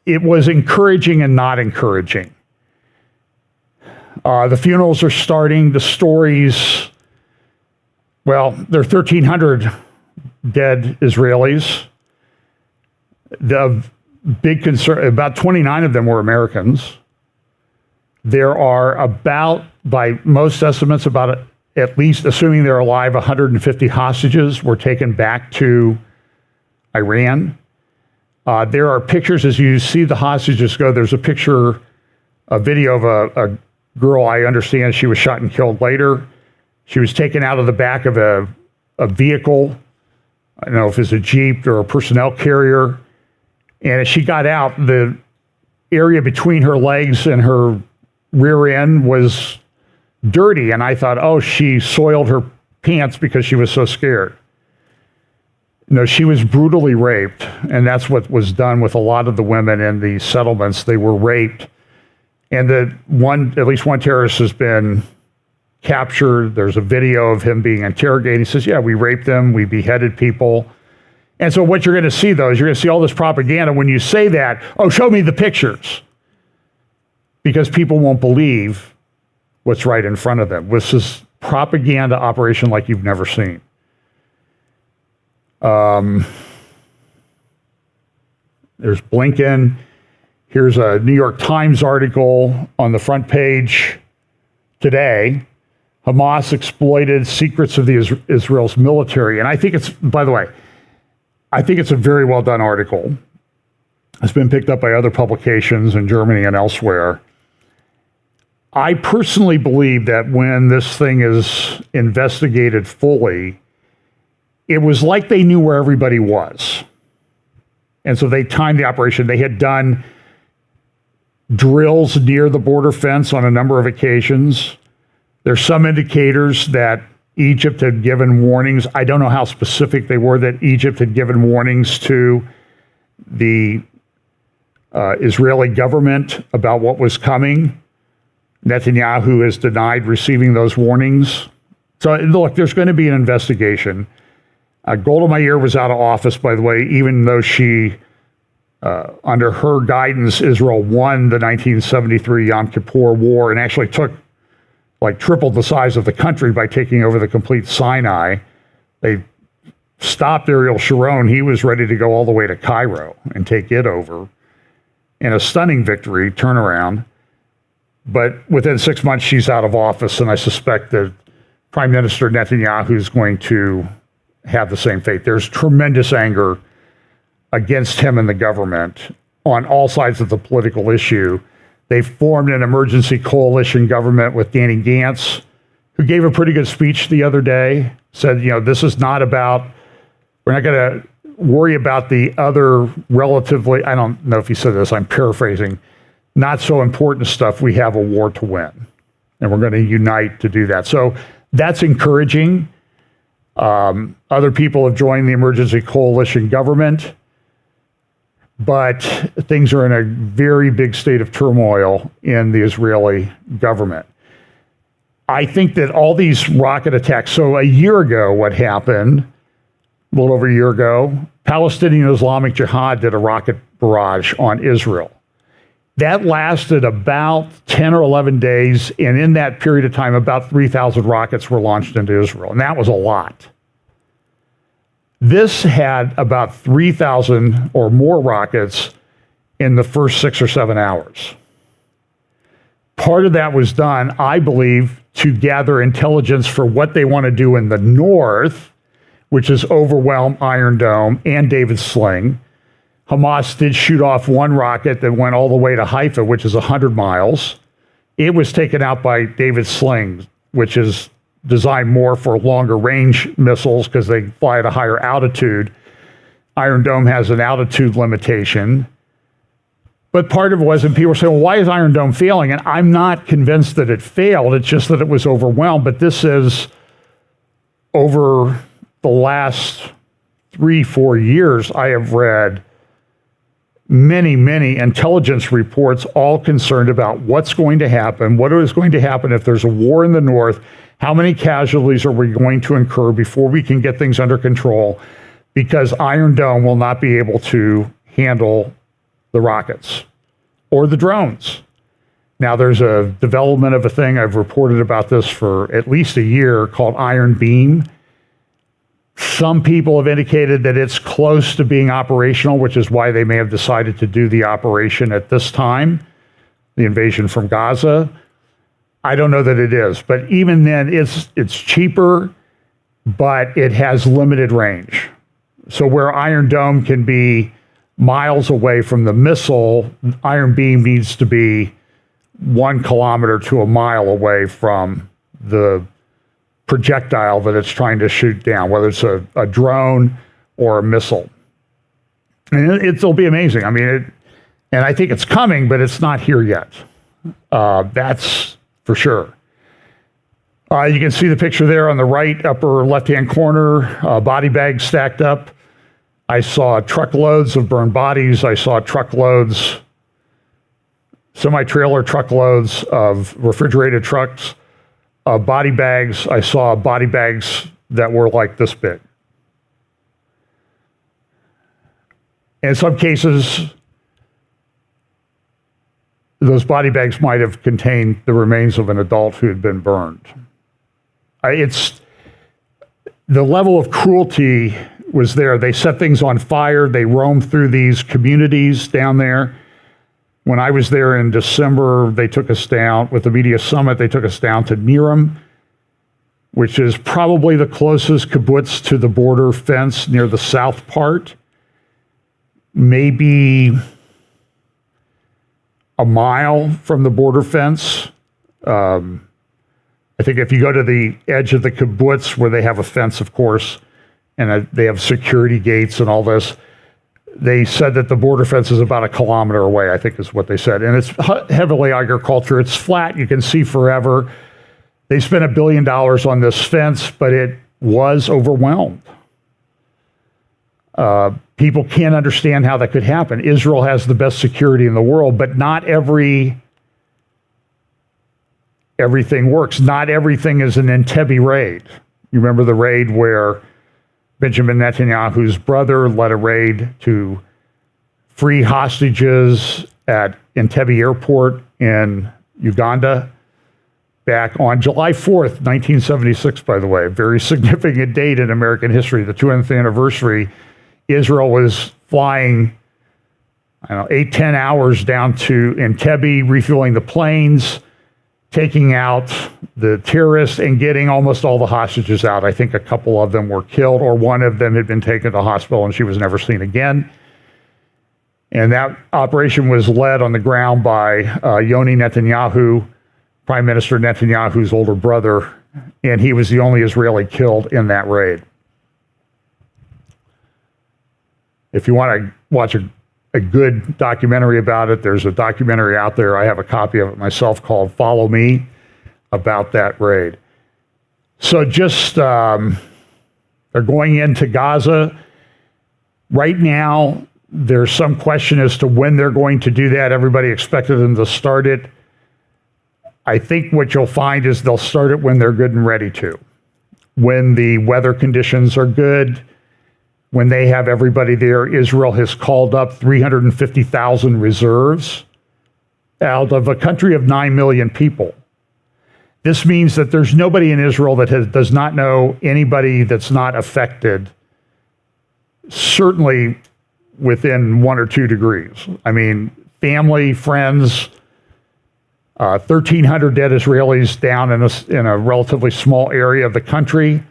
it was encouraging and not encouraging. The funerals are starting. The stories, well, there are 1,300 dead Israelis. The big concern, about 29 of them were Americans. There are about, by most estimates, about at least, assuming they're alive, 150 hostages were taken back to Iran. There are pictures as you see the hostages go. There's a video of a girl, I understand she was shot and killed later. She was taken out of the back of a vehicle. I don't know if it's a Jeep or a personnel carrier. And as she got out, the area between her legs and her rear end was dirty. And I thought, oh, she soiled her pants because she was so scared. No, she was brutally raped. And that's what was done with a lot of the women in the settlements. They were raped. And at least one terrorist has been captured. There's a video of him being interrogated. He says, yeah, we raped them. We beheaded people. And so what you're going to see, though, is you're going to see all this propaganda. When you say that, oh, show me the pictures. Because people won't believe what's right in front of them. This is propaganda operation like you've never seen. There's Blinken. Here's a New York Times article on the front page today. Hamas exploited secrets of Israel's military. And I think it's, by the way, I think it's a very well done article. It's been picked up by other publications in Germany and elsewhere. I personally believe that when this thing is investigated fully, it was like they knew where everybody was. And so they timed the operation. They had done drills near the border fence on a number of occasions. There's some indicators that Egypt had given warnings. I don't know how specific they were, that Egypt had given warnings to the Israeli government about what was coming. Netanyahu has denied receiving those warnings. So look, there's going to be an investigation. Golda Meir was out of office, by the way, even though she, under her guidance, Israel won the 1973 Yom Kippur War and actually took tripled the size of the country by taking over the complete Sinai. They stopped Ariel Sharon. He was ready to go all the way to Cairo and take it over in a stunning victory, turnaround. But within 6 months, she's out of office, and I suspect that Prime Minister Netanyahu is going to have the same fate. There's tremendous anger against him and the government on all sides of the political issue. They formed an emergency coalition government with Danny Gantz, who gave a pretty good speech the other day, said, this is not about, we're not going to worry about the other relatively, I don't know if he said this, I'm paraphrasing, not so important stuff. We have a war to win, and we're going to unite to do that. So that's encouraging. Other people have joined the emergency coalition government, but things are in a very big state of turmoil in the Israeli government. I think that all these rocket attacks, so a year ago, what happened, a little over a year ago, Palestinian Islamic Jihad did a rocket barrage on Israel. That lasted about 10 or 11 days, and in that period of time, about 3,000 rockets were launched into Israel, and that was a lot. This had about 3,000 or more rockets in the first 6 or 7 hours. Part of that was done, I believe, to gather intelligence for what they want to do in the north, which is overwhelm Iron Dome and David's Sling. Hamas did shoot off one rocket that went all the way to Haifa, which is 100 miles. It was taken out by David's Sling, which is designed more for longer range missiles because they fly at a higher altitude. Iron Dome has an altitude limitation. But part of it was, and people were saying, well, why is Iron Dome failing? And I'm not convinced that it failed. It's just that it was overwhelmed. But this is over the last 3-4 years, I have read many intelligence reports all concerned about what's going to happen, what is going to happen if there's a war in the north, how many casualties are we going to incur before we can get things under control, because Iron Dome will not be able to handle the rockets or the drones. Now, there's a development of a thing, I've reported about this for at least a year, called Iron Beam. Some people have indicated that it's close to being operational, which is why they may have decided to do the operation at this time, the invasion from Gaza. I don't know that it is, but even then, it's cheaper, but it has limited range. So where Iron Dome can be miles away from the missile, Iron Beam needs to be 1 kilometer to a mile away from the projectile that it's trying to shoot down, whether it's a drone or a missile. And it'll be amazing. I mean, and I think it's coming, but it's not here yet. That's for sure. You can see the picture there on the right upper left-hand corner, body bags stacked up. I saw truckloads of burned bodies. I saw truckloads, semi-trailer truckloads of refrigerated trucks, body bags. I saw body bags that were like this big. In some cases, those body bags might have contained the remains of an adult who had been burned. It's the level of cruelty was there. They set things on fire. They roamed through these communities down there. When I was there in December, they took us down with the media summit. They took us down to Niram, which is probably the closest kibbutz to the border fence near the south part. Maybe a mile from the border fence. I think if you go to the edge of the kibbutz where they have a fence, of course, and they have security gates and all this, they said that the border fence is about 1 kilometer away, I think is what they said. And it's heavily agriculture. It's flat. You can see forever. They spent $1 billion on this fence, but it was overwhelmed. People can't understand how that could happen. Israel has the best security in the world, but not everything works. Not everything is an Entebbe raid. You remember the raid where Benjamin Netanyahu's brother led a raid to free hostages at Entebbe Airport in Uganda back on July 4th, 1976, by the way, a very significant date in American history, the 200th anniversary. Israel was flying, 8-10 hours down to Entebbe, refueling the planes, taking out the terrorists and getting almost all the hostages out. I think a couple of them were killed, or one of them had been taken to hospital and she was never seen again. And that operation was led on the ground by Yoni Netanyahu, Prime Minister Netanyahu's older brother, and he was the only Israeli killed in that raid. If you want to watch a good documentary about it, there's a documentary out there. I have a copy of it myself called Follow Me, about that raid. So just, they're going into Gaza. Right now, there's some question as to when they're going to do that. Everybody expected them to start it. I think what you'll find is they'll start it when they're good and ready to. When the weather conditions are good, when they have everybody there. Israel has called up 350,000 reserves out of a country of 9 million people. This means that there's nobody in Israel that does not know anybody that's not affected, certainly within 1 or 2 degrees. I mean, family, friends, 1,300 dead Israelis down in a relatively small area of the country.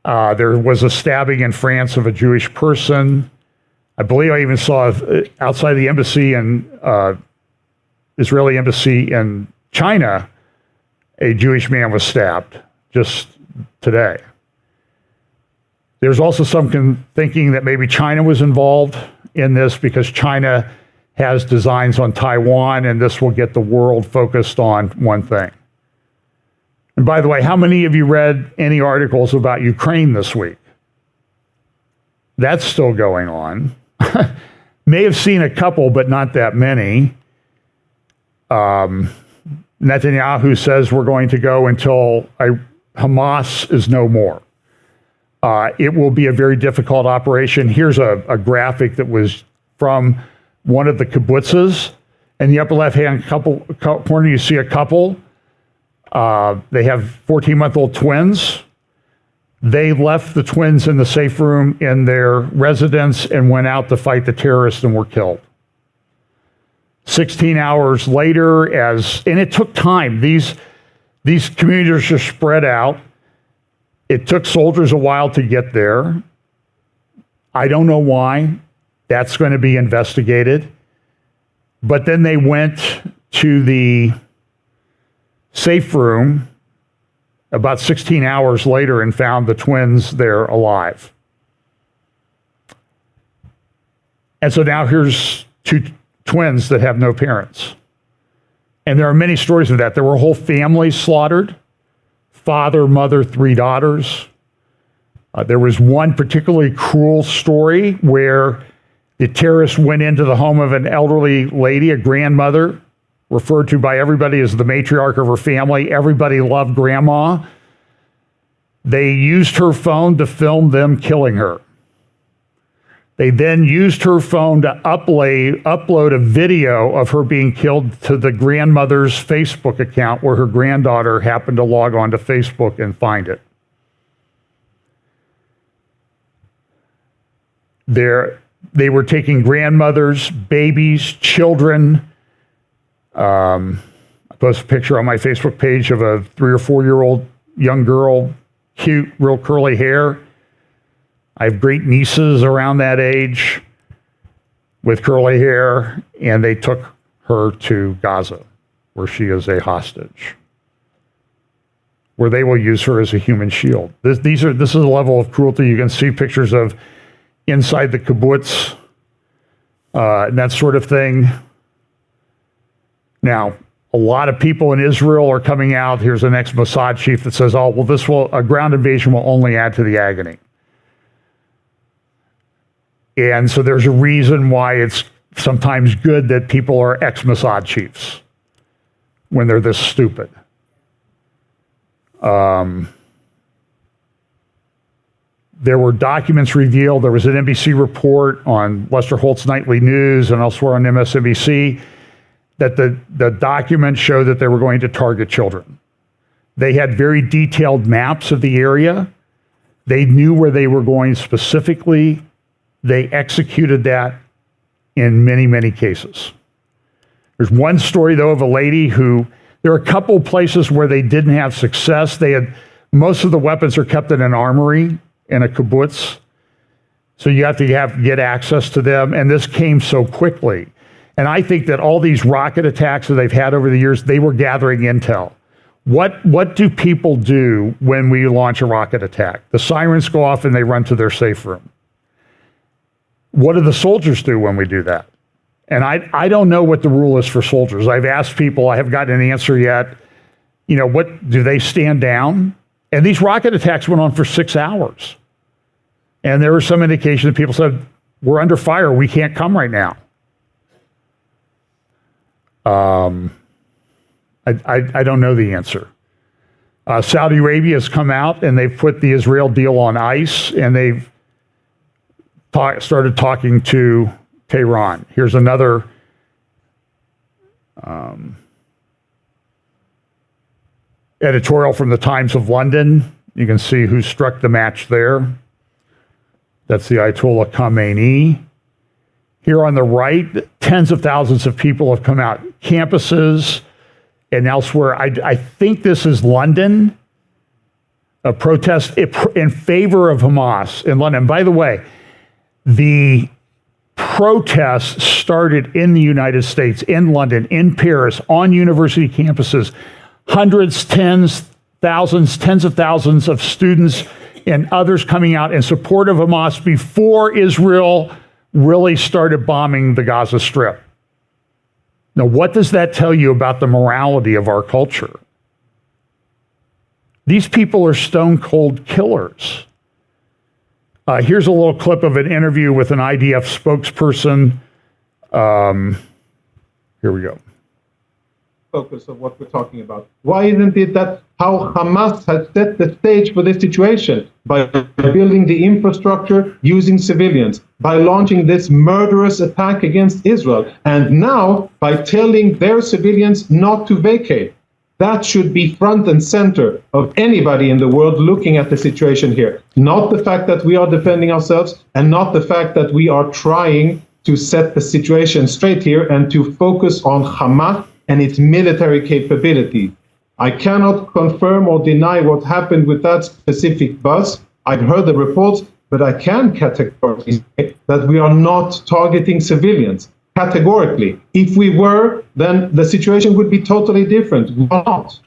There was a stabbing in France of a Jewish person. I believe I even saw outside the embassy and Israeli embassy in China, a Jewish man was stabbed just today. There's also some thinking that maybe China was involved in this because China has designs on Taiwan, and this will get the world focused on one thing. And by the way, how many of you read any articles about Ukraine this week? That's still going on. May have seen a couple, but not that many. Netanyahu says we're going to go until Hamas is no more. It will be a very difficult operation. Here's a graphic that was from one of the kibbutzes. In the upper left-hand corner, you see a couple. They have 14-month-old twins. They left the twins in the safe room in their residence and went out to fight the terrorists and were killed. 16 hours later, and it took time. These communities are spread out. It took soldiers a while to get there. I don't know why. That's going to be investigated. But then they went to the safe room about 16 hours later and found the twins there alive. And so now here's two twins that have no parents. And there are many stories of that. There were whole families slaughtered. Father, mother, 3 daughters. There was one particularly cruel story where the terrorists went into the home of an elderly lady, a grandmother, referred to by everybody as the matriarch of her family. Everybody loved grandma. They used her phone to film them killing her. They then used her phone to upload a video of her being killed to the grandmother's Facebook account, where her granddaughter happened to log on to Facebook and find it. They were taking grandmothers, babies, children. I posted a picture on my Facebook page of a 3 or 4 year old young girl, cute, real curly hair. I have great nieces around that age with curly hair, and they took her to Gaza, where she is a hostage, where they will use her as a human shield. This is a level of cruelty. You can see pictures of inside the kibbutz and that sort of thing. Now, a lot of people in Israel are coming out. Here's an ex-Mossad chief that says, "Oh, well, a ground invasion will only add to the agony." And so there's a reason why it's sometimes good that people are ex-Mossad chiefs when they're this stupid. There were documents revealed. There was an NBC report on Lester Holt's Nightly News and elsewhere on MSNBC that the documents show that they were going to target children. They had very detailed maps of the area. They knew where they were going specifically. They executed that in many, many cases. There's one story, though, of a lady who, there are a couple places where they didn't have success. Most of the weapons are kept in an armory in a kibbutz. So you have to get access to them. And this came so quickly. And I think that all these rocket attacks that they've had over the years, they were gathering intel. What do people do when we launch a rocket attack? The sirens go off and they run to their safe room. What do the soldiers do when we do that? And I don't know what the rule is for soldiers. I've asked people, I haven't gotten an answer yet. What do they stand down? And these rocket attacks went on for 6 hours. And there was some indication that people said, we're under fire, we can't come right now. I don't know the answer. Saudi Arabia has come out and they've put the Israel deal on ice, and they've started talking to Tehran. Here's another editorial from the Times of London. You can see who struck the match there. That's the Ayatollah Khamenei. Here on the right, tens of thousands of people have come out, campuses and elsewhere. I think this is London, a protest in favor of Hamas in London. By the way, the protests started in the United States, in London, in Paris, on university campuses. Hundreds, tens of thousands of students and others coming out in support of Hamas before Israel really started bombing the Gaza Strip. Now, what does that tell you about the morality of our culture? These people are stone cold killers. Here's a little clip of an interview with an IDF spokesperson. Here we go. Focus of what we're talking about. Why isn't it that how Hamas has set the stage for this situation? By building the infrastructure using civilians, by launching this murderous attack against Israel, and now by telling their civilians not to vacate. That should be front and center of anybody in the world looking at the situation here. Not the fact that we are defending ourselves, and not the fact that we are trying to set the situation straight here and to focus on Hamas and its military capability. I cannot confirm or deny what happened with that specific bus. I've heard the reports, but I can categorically say that we are not targeting civilians. Categorically. If we were, then the situation would be totally different. We are not.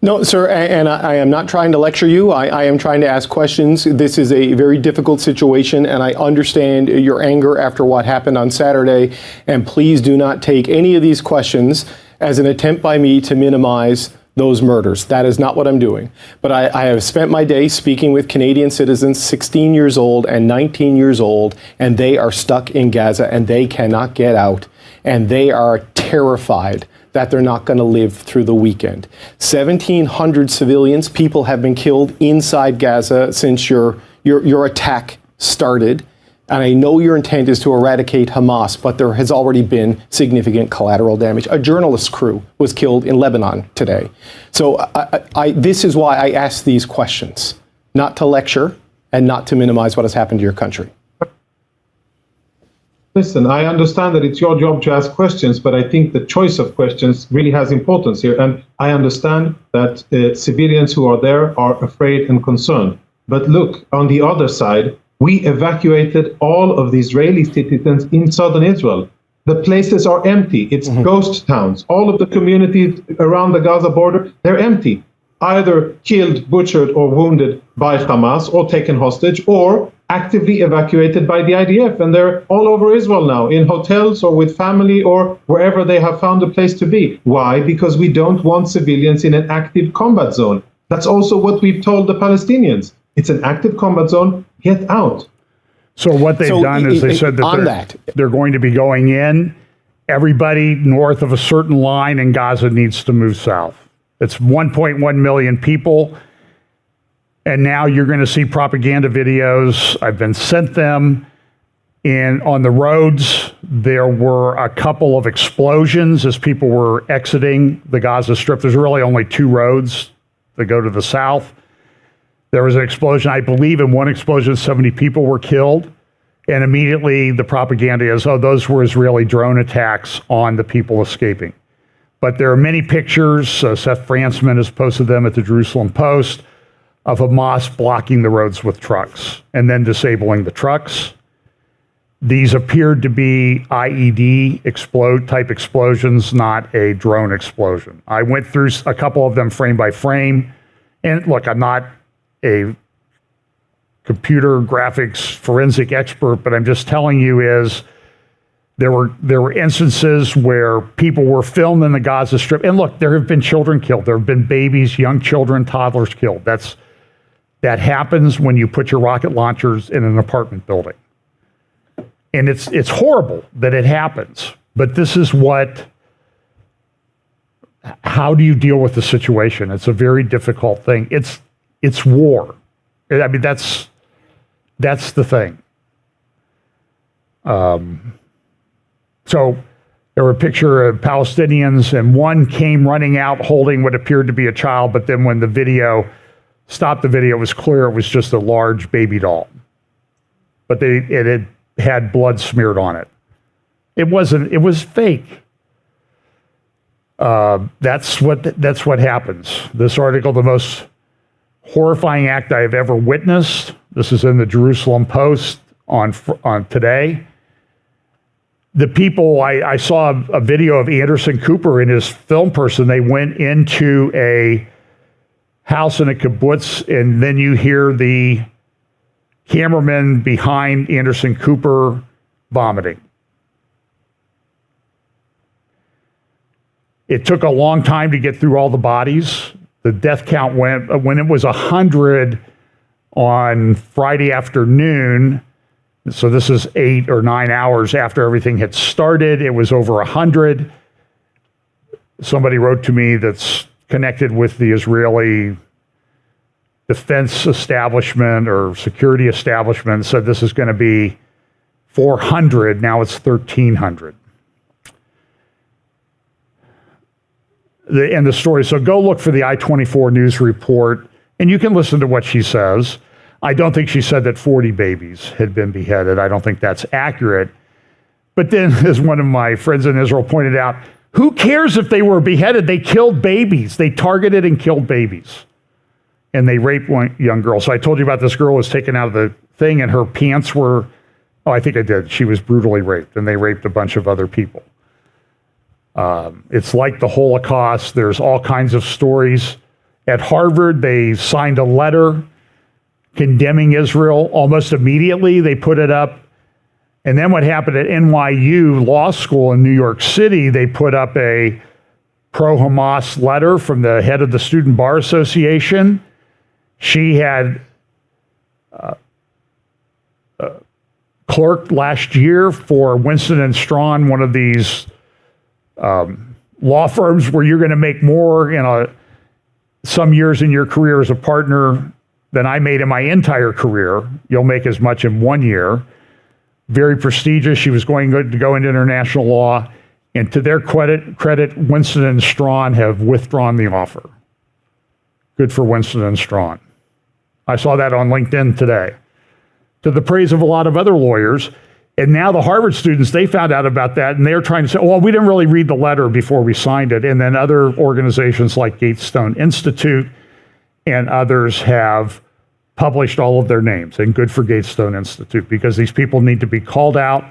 No, sir, and I am not trying to lecture you. I am trying to ask questions. This is a very difficult situation, and I understand your anger after what happened on Saturday. And please do not take any of these questions as an attempt by me to minimize those murders. That is not what I'm doing. But I have spent my day speaking with Canadian citizens 16 years old and 19 years old, and they are stuck in Gaza, and they cannot get out, and they are terrified that they're not going to live through the weekend. 1,700 civilians, people have been killed inside Gaza since your attack started. And I know your intent is to eradicate Hamas, but there has already been significant collateral damage. A journalist crew was killed in Lebanon today. So this is why I ask these questions, not to lecture and not to minimize what has happened to your country. Listen, I understand that it's your job to ask questions, but I think the choice of questions really has importance here. And I understand that civilians who are there are afraid and concerned. But look, on the other side, we evacuated all of the Israeli citizens in southern Israel. The places are empty. It's ghost towns. All of the communities around the Gaza border, they're empty. Either killed, butchered, or wounded by Hamas, or taken hostage, or actively evacuated by the IDF. And they're all over Israel now, in hotels or with family or wherever they have found a place to be. Why? Because we don't want civilians in an active combat zone. That's also what we've told the Palestinians. It's an active combat zone. Get out. So what they've done is they said that they're going to be going in. Everybody north of a certain line in Gaza needs to move south. It's 1.1 million people. And now you're going to see propaganda videos. I've been sent them. And on the roads, there were a couple of explosions as people were exiting the Gaza Strip. There's really only two roads that go to the south. There was an explosion. I believe in one explosion, 70 people were killed. And immediately the propaganda is, oh, those were Israeli drone attacks on the people escaping. But there are many pictures. Seth Fransman has posted them at the Jerusalem Post of Hamas blocking the roads with trucks and then disabling the trucks. These appeared to be IED type explosions, not a drone explosion. I went through a couple of them frame by frame. And look, I'm not a computer graphics forensic expert, but I'm just telling you is there were instances where people were filmed in the Gaza Strip. And look, there have been children killed. There have been babies, young children, toddlers killed. That happens when you put your rocket launchers in an apartment building. And it's horrible that it happens. But this is how do you deal with the situation? It's a very difficult thing. It's war. I mean, that's the thing. So there were a picture of Palestinians, and one came running out holding what appeared to be a child, but then when the video stopped, the video was clear it was just a large baby doll. But it had blood smeared on it. It was fake. That's what happens. This article, the most horrifying act I have ever witnessed. This is in the Jerusalem Post on today. The people, I saw a video of Anderson Cooper and his film person. They went into a house in a kibbutz, and then you hear the cameraman behind Anderson Cooper vomiting. It took a long time to get through all the bodies. The death count went, when it was 100 on Friday afternoon, so this is 8 or 9 hours after everything had started, it was over 100. Somebody wrote to me that's connected with the Israeli defense establishment or security establishment, said this is going to be 400, now it's 1,300. And the story. So go look for the I-24 news report, and you can listen to what she says. I don't think she said that 40 babies had been beheaded. I don't think that's accurate. But then, as one of my friends in Israel pointed out, who cares if they were beheaded? They killed babies. They targeted and killed babies. And they raped one young girl. So I told you about this girl who was taken out of the thing and her pants were, oh, I think I did. She was brutally raped, and they raped a bunch of other people. It's like the Holocaust. There's all kinds of stories. At Harvard, they signed a letter condemning Israel almost immediately. They put it up. And then what happened at NYU Law School in New York City, they put up a pro-Hamas letter from the head of the Student Bar Association. She had clerked last year for Winston & Strawn, one of these law firms where you're going to make more in some years in your career as a partner than I made in my entire career. You'll make as much in 1 year. Very prestigious. She was going to go into international law. And to their credit, Winston & Strawn have withdrawn the offer. Good for Winston & Strawn. I saw that on LinkedIn today. To the praise of a lot of other lawyers. And now the Harvard students, they found out about that, and they're trying to say, well, we didn't really read the letter before we signed it. And then other organizations like Gatestone Institute and others have published all of their names. And good for Gatestone Institute, because these people need to be called out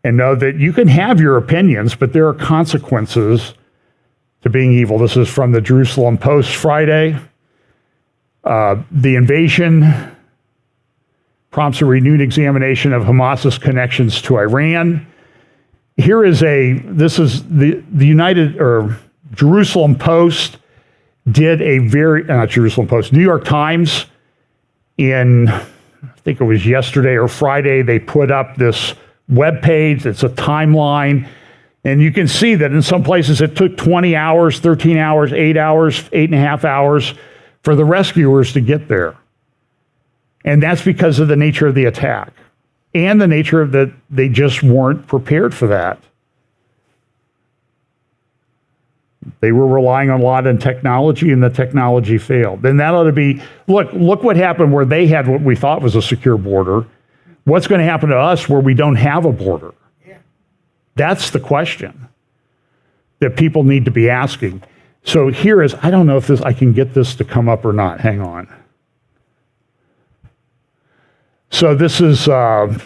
and know that you can have your opinions, but there are consequences to being evil. This is from the Jerusalem Post Friday. The invasion prompts a renewed examination of Hamas's connections to Iran. This is the Jerusalem Post did a not Jerusalem Post, New York Times I think it was yesterday or Friday, they put up this webpage. It's a timeline. And you can see that in some places it took 20 hours, 13 hours, 8 hours, 8.5 hours for the rescuers to get there. And that's because of the nature of the attack and the nature of that they just weren't prepared for that. They were relying on a lot on technology, and the technology failed. Then that ought to be, look what happened where they had what we thought was a secure border. What's going to happen to us where we don't have a border? Yeah. That's the question that people need to be asking. So here is, I don't know if I can get this to come up or not. Hang on. So this is over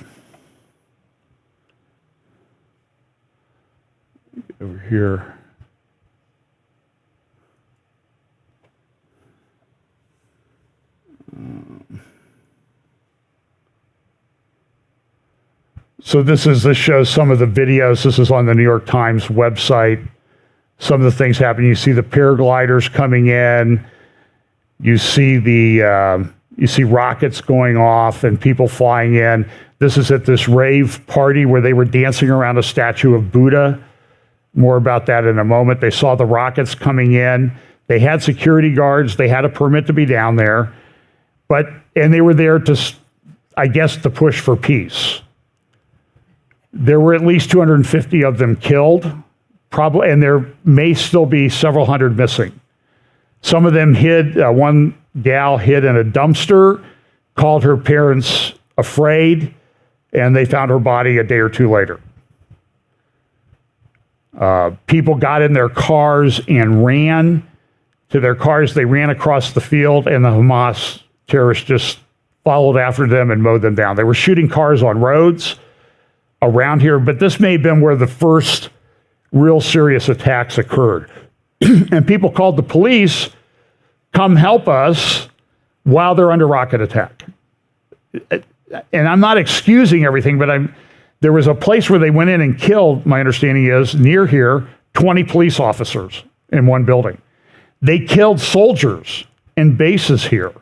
here. So this shows some of the videos. This is on the New York Times website. Some of the things happen. You see the paragliders coming in. You see you see rockets going off and people flying in. This is at this rave party where they were dancing around a statue of Buddha. More about that in a moment. They saw the rockets coming in. They had security guards. They had a permit to be down there. And they were there to, I guess, to push for peace. There were at least 250 of them killed, probably, and there may still be several hundred missing. Some of them hid, one gal hid in a dumpster, called her parents afraid, and they found her body a day or two later. People got in their cars and ran to their cars. They ran across the field, and the Hamas terrorists just followed after them and mowed them down. They were shooting cars on roads around here, but this may have been where the first real serious attacks occurred. And people called the police, come help us, while they're under rocket attack. And I'm not excusing everything, but there was a place where they went in and killed, my understanding is, near here, 20 police officers in one building. They killed soldiers in bases here.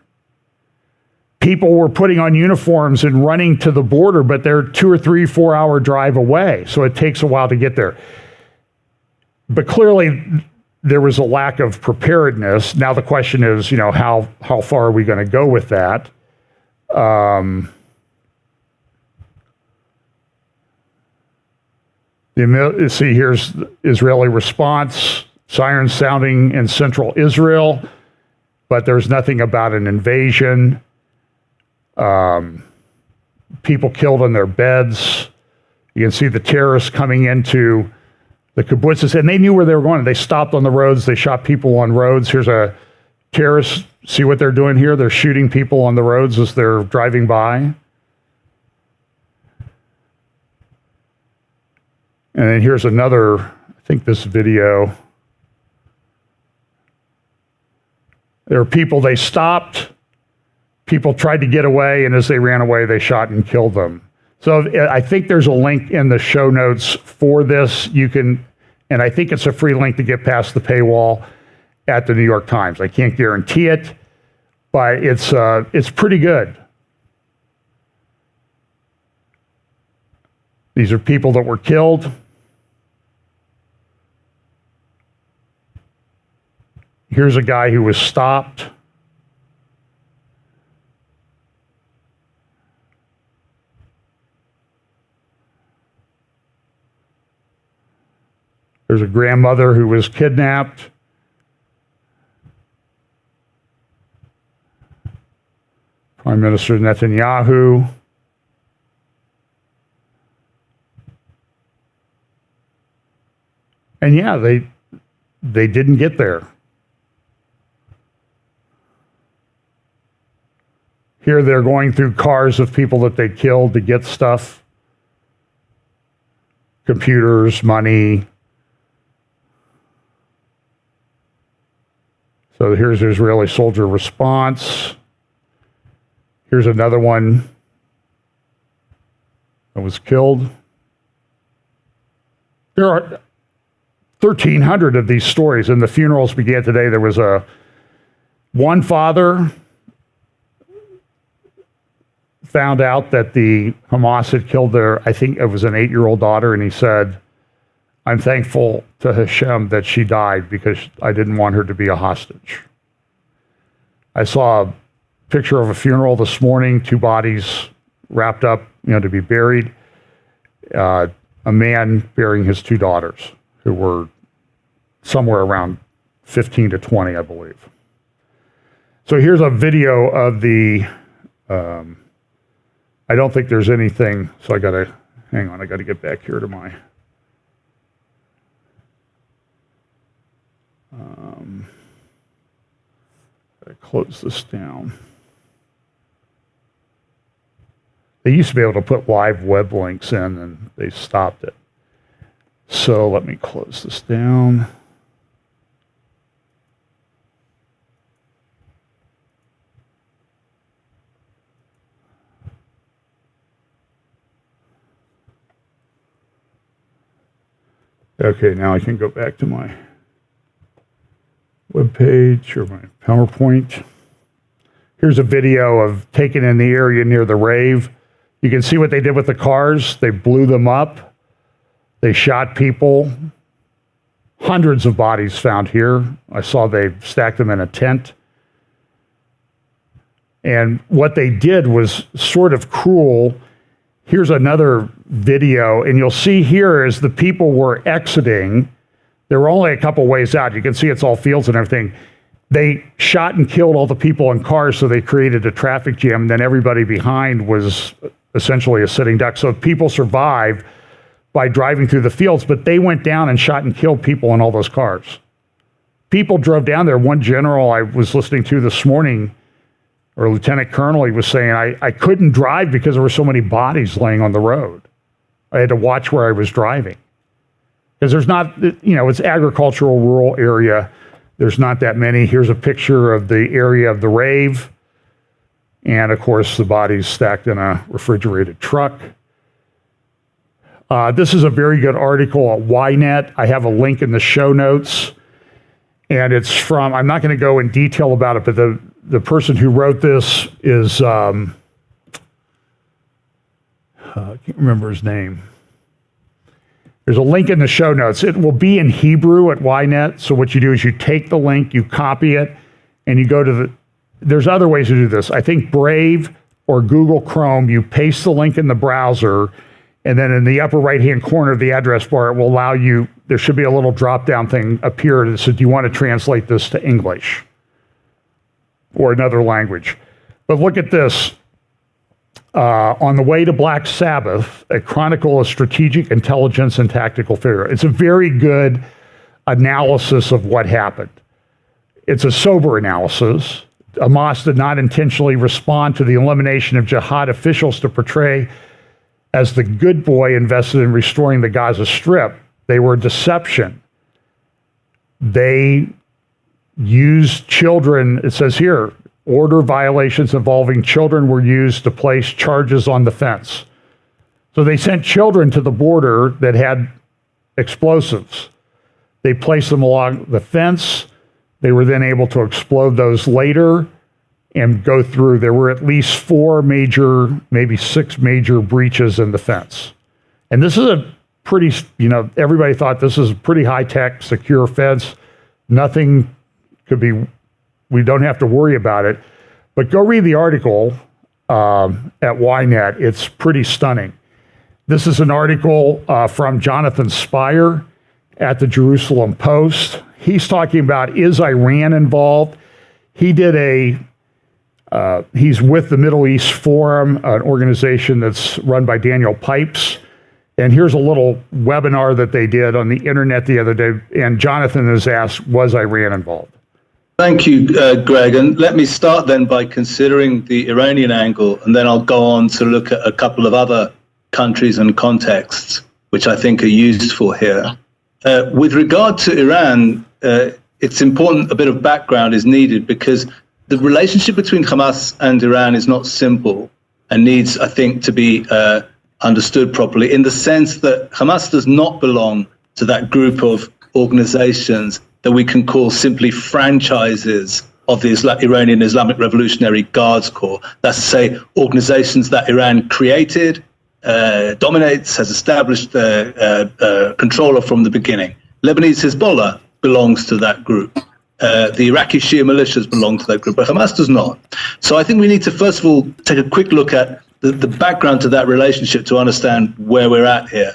People were putting on uniforms and running to the border, but they're 2 or 3, 4 hour drive away. So it takes a while to get there. But clearly there was a lack of preparedness. Now the question is, how far are we going to go with that? See, here's the Israeli response, sirens sounding in central Israel, but there's nothing about an invasion. People killed in their beds. You can see the terrorists coming into the kibbutzes, and they knew where they were going. They stopped on the roads. They shot people on roads. Here's a terrorist. See what they're doing here? They're shooting people on the roads as they're driving by. And then here's another, I think this video. There are people, they stopped. People tried to get away, and as they ran away, they shot and killed them. So I think there's a link in the show notes for this. You can, and I think it's a free link to get past the paywall at the New York Times. I can't guarantee it, but it's pretty good. These are people that were killed. Here's a guy who was stopped. There's a grandmother who was kidnapped. Prime Minister Netanyahu. And yeah, they didn't get there. Here they're going through cars of people that they killed to get stuff. Computers, money. So here's the Israeli soldier response. Here's another one that was killed. There are 1,300 of these stories, and the funerals began today. There was one father found out that the Hamas had killed their, I think it was an 8-year-old daughter, and he said, I'm thankful to Hashem that she died because I didn't want her to be a hostage. I saw a picture of a funeral this morning, 2 bodies wrapped up, to be buried. A man burying his 2 daughters, who were somewhere around 15 to 20, I believe. So here's a video of the, I don't think there's anything, so I gotta get back here to my, I close this down. They used to be able to put live web links in, and they stopped it. So let me close this down. Okay, now I can go back to my web page or my PowerPoint. Here's a video of taken in the area near the rave. You can see what they did with the cars. They blew them up. They shot people. Hundreds of bodies found here. I saw they stacked them in a tent. And what they did was sort of cruel. Here's another video, and you'll see here as the people were exiting, there were only a couple ways out. You can see it's all fields and everything. They shot and killed all the people in cars, so they created a traffic jam, and then everybody behind was essentially a sitting duck. So people survived by driving through the fields, but they went down and shot and killed people in all those cars. People drove down there. One general I was listening to this morning, or lieutenant colonel, he was saying, I couldn't drive because there were so many bodies laying on the road. I had to watch where I was driving. Because there's not, it's agricultural, rural area. There's not that many. Here's a picture of the area of the rave. And of course, the bodies stacked in a refrigerated truck. This is a very good article at Ynet. I have a link in the show notes. And it's from, I'm not going to go in detail about it, but the person who wrote this is, I can't remember his name. There's a link in the show notes. It will be in Hebrew at Ynet. So what you do is you take the link, you copy it, and you go to there's other ways to do this. I think Brave or Google Chrome, you paste the link in the browser, and then in the upper right-hand corner of the address bar, it will allow you, there should be a little drop-down thing appear that says, do you want to translate this to English or another language? But look at this. On the Way to Black Sabbath, a chronicle of strategic intelligence and tactical failure. It's a very good analysis of what happened. It's a sober analysis. Hamas did not intentionally respond to the elimination of jihad officials to portray as the good boy invested in restoring the Gaza Strip. They were deception. They used children. It says here, order violations involving children were used to place charges on the fence. So they sent children to the border that had explosives. They placed them along the fence. They were then able to explode those later and go through. There were at least 4 major, maybe 6 major breaches in the fence. And this is a pretty, everybody thought this is a pretty high-tech, secure fence. Nothing could be, we don't have to worry about it. But go read the article at Ynet. It's pretty stunning. This is an article from Jonathan Spire at the Jerusalem Post. He's talking about, is Iran involved? He did he's with the Middle East Forum, an organization that's run by Daniel Pipes. And here's a little webinar that they did on the internet the other day. And Jonathan has asked, was Iran involved? Thank you, Greg. And let me start then by considering the Iranian angle, and then I'll go on to look at a couple of other countries and contexts, which I think are useful here. With regard to Iran, it's important a bit of background is needed because the relationship between Hamas and Iran is not simple and needs, I think, to be understood properly in the sense that Hamas does not belong to that group of organizations that we can call simply franchises of the Iranian Islamic Revolutionary Guards Corps. That's to say, organizations that Iran created, dominates, has established control of from the beginning. Lebanese Hezbollah belongs to that group. The Iraqi Shia militias belong to that group, but Hamas does not. So I think we need to, first of all, take a quick look at the background to that relationship to understand where we're at here.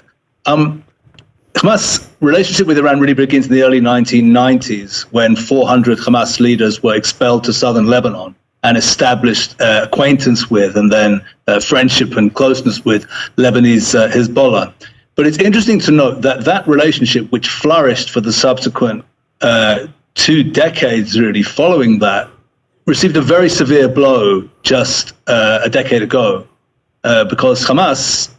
Hamas' relationship with Iran really begins in the early 1990s when 400 Hamas leaders were expelled to southern Lebanon and established acquaintance with and then friendship and closeness with Lebanese Hezbollah. But it's interesting to note that that relationship, which flourished for the subsequent 2 decades really following that, received a very severe blow just a decade ago because Hamas,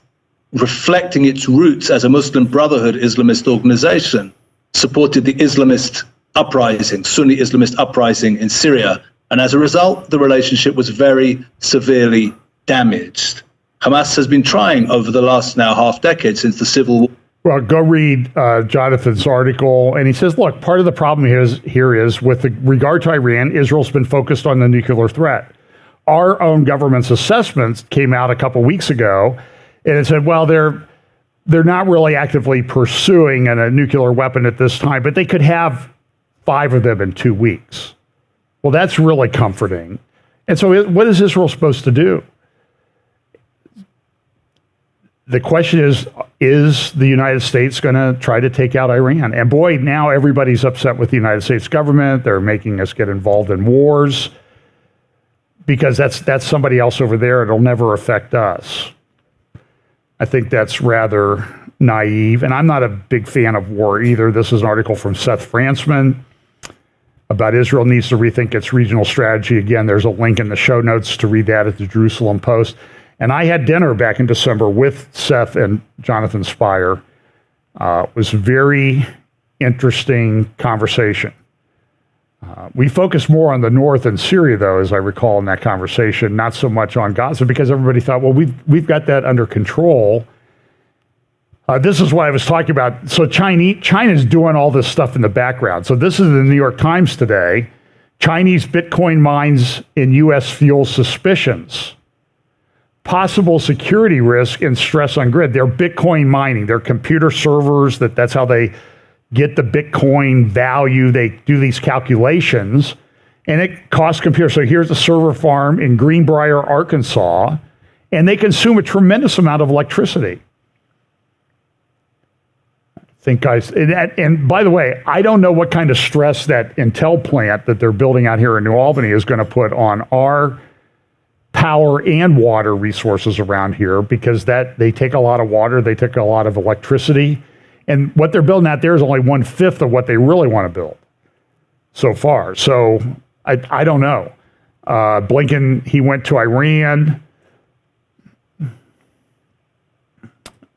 reflecting its roots as a Muslim Brotherhood Islamist organization, supported the Islamist uprising, Sunni Islamist uprising in Syria. And as a result, the relationship was very severely damaged. Hamas has been trying over the last now half decade since the civil war. Well, go read Jonathan's article. And he says, look, part of the problem here is with regard to Iran, Israel's been focused on the nuclear threat. Our own government's assessments came out a couple weeks ago, and it said, well, they're not really actively pursuing a nuclear weapon at this time, but they could have 5 of them in 2 weeks. Well, that's really comforting. And so what is Israel supposed to do? The question is the United States going to try to take out Iran? And boy, now everybody's upset with the United States government. They're making us get involved in wars because that's somebody else over there. It'll never affect us. I think that's rather naive. And I'm not a big fan of war either. This is an article from Seth Fransman about Israel needs to rethink its regional strategy. Again, there's a link in the show notes to read that at the Jerusalem Post. And I had dinner back in December with Seth and Jonathan Spire. It was a very interesting conversation. We focused more on the north and Syria, though, as I recall in that conversation, not so much on Gaza, because everybody thought, well, we've got that under control. This is what I was talking about. So China's doing all this stuff in the background. So this is in the New York Times today. Chinese Bitcoin mines in U.S. fuel suspicions. Possible security risk and stress on grid. They're Bitcoin mining. They're computer servers. That's how they get the Bitcoin value. They do these calculations, and it costs computers. So here's a server farm in Greenbrier, Arkansas, and they consume a tremendous amount of electricity. And by the way, I don't know what kind of stress that Intel plant that they're building out here in New Albany is going to put on our power and water resources around here because they take a lot of water, they take a lot of electricity, and what they're building out there is only 1/5 of what they really want to build so far. So I don't know. Blinken, he went to Iran.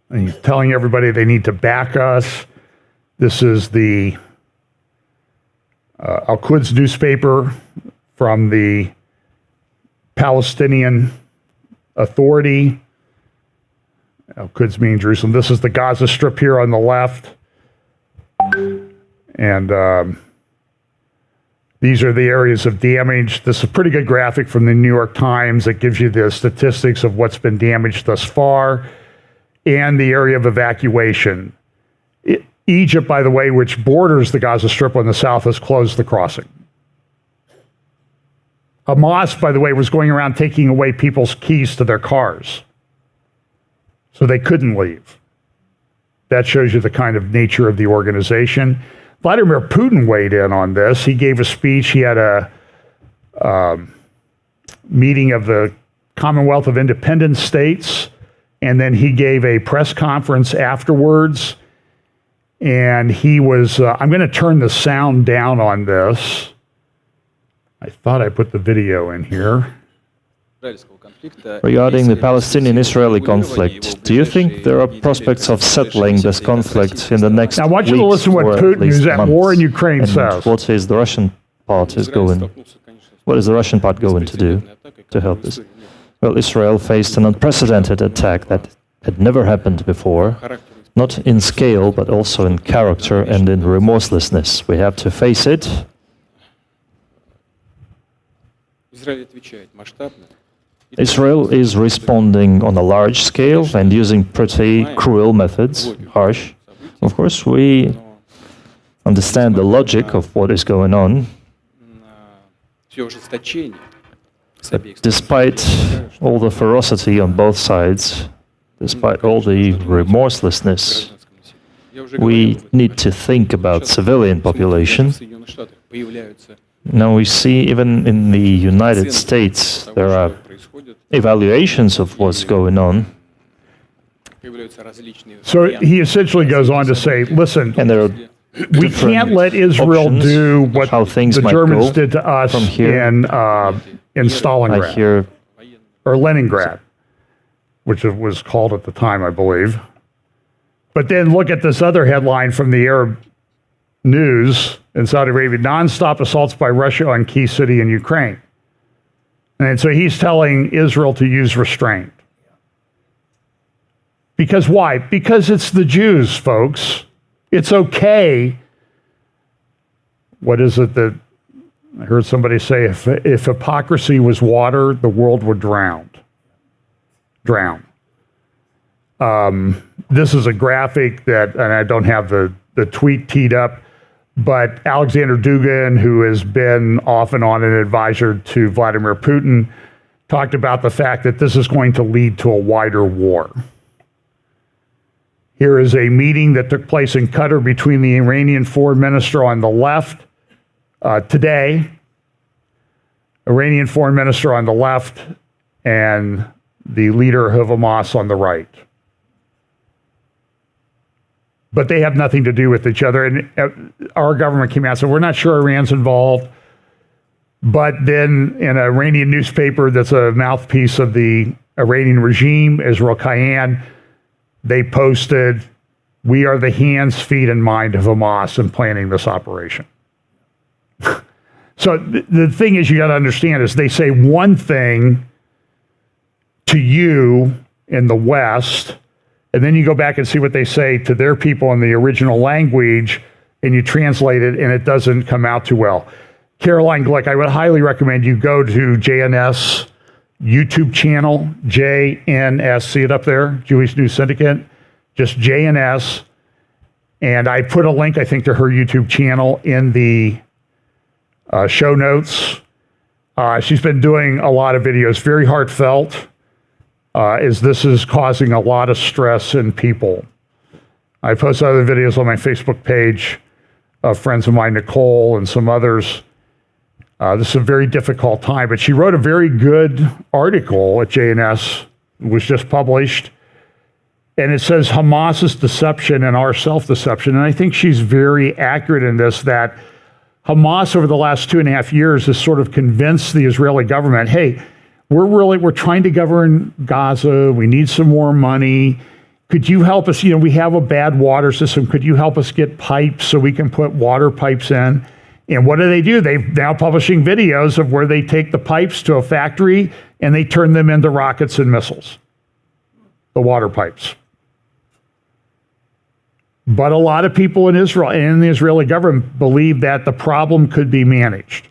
And he's telling everybody they need to back us. This is the Al-Quds newspaper from the Palestinian Authority. Al-Quds mean Jerusalem. This is the Gaza Strip here on the left. And these are the areas of damage. This is a pretty good graphic from the New York Times that gives you the statistics of what's been damaged thus far and the area of evacuation. Egypt, by the way, which borders the Gaza Strip on the south, has closed the crossing. Hamas, by the way, was going around taking away people's keys to their cars. So they couldn't leave. That shows you the kind of nature of the organization. Vladimir Putin weighed in on this. He gave a speech. He had a meeting of the Commonwealth of Independent States, and then he gave a press conference afterwards. And he was, I'm going to turn the sound down on this. I thought I put the video in here. Regarding the Palestinian-Israeli conflict, do you think there are prospects of settling this conflict in the next Now, I want you to weeks listen to what or at Putin, least who's at months? war in Ukraine, And says. what is the Russian part is going? What is the Russian part going to do to help this? Well, Israel faced an unprecedented attack that had never happened before, not in scale, but also in character and in remorselessness. We have to face it. Israel is responding on a large scale and using pretty cruel methods, harsh. Of course, we understand the logic of what is going on. But despite all the ferocity on both sides, despite all the remorselessness, we need to think about civilian population. Now we see even in the United States there are evaluations of what's going on. So he essentially goes on to say, listen, And there are we can't let Israel options do what how things the might Germans go did to us from here. in Stalingrad, I hear or Leningrad, which it was called at the time, I believe. But then look at this other headline from the Arab News in Saudi Arabia, non-stop assaults by Russia on key city in Ukraine. And so he's telling Israel to use restraint. Because why? Because it's the Jews, folks. It's okay. What is it that I heard somebody say? If hypocrisy was water, the world would drown. This is a graphic that, and I don't have the tweet teed up, but Alexander Dugin, who has been off and on an advisor to Vladimir Putin, talked about the fact that this is going to lead to a wider war. Here is a meeting that took place in Qatar between the Iranian foreign minister on the left today, Iranian foreign minister on the left, and the leader of Hamas on the right. But they have nothing to do with each other. And our government came out and said, we're not sure Iran's involved. But then in an Iranian newspaper that's a mouthpiece of the Iranian regime, Israel Kayan, they posted, we are the hands, feet, and mind of Hamas in planning this operation. So the thing is, you got to understand is they say one thing to you in the West, and then you go back and see what they say to their people in the original language, and you translate it, and it doesn't come out too well. Caroline Glick, I would highly recommend you go to JNS YouTube channel, JNS, see it up there, Jewish News Syndicate, just JNS, and I put a link, I think, to her YouTube channel in the show notes. She's been doing a lot of videos, very heartfelt, as this is causing a lot of stress in people. I post other videos on my Facebook page of friends of mine, Nicole and some others. This is a very difficult time, but she wrote a very good article at JNS, was just published, and it says Hamas's deception and our self-deception. And I think she's very accurate in this, that Hamas over the last 2.5 years has sort of convinced the Israeli government, hey, we're trying to govern Gaza. We need some more money. Could you help us? We have a bad water system. Could you help us get pipes so we can put water pipes in? And what do? They're now publishing videos of where they take the pipes to a factory and they turn them into rockets and missiles, the water pipes. But a lot of people in Israel and the Israeli government believe that the problem could be managed,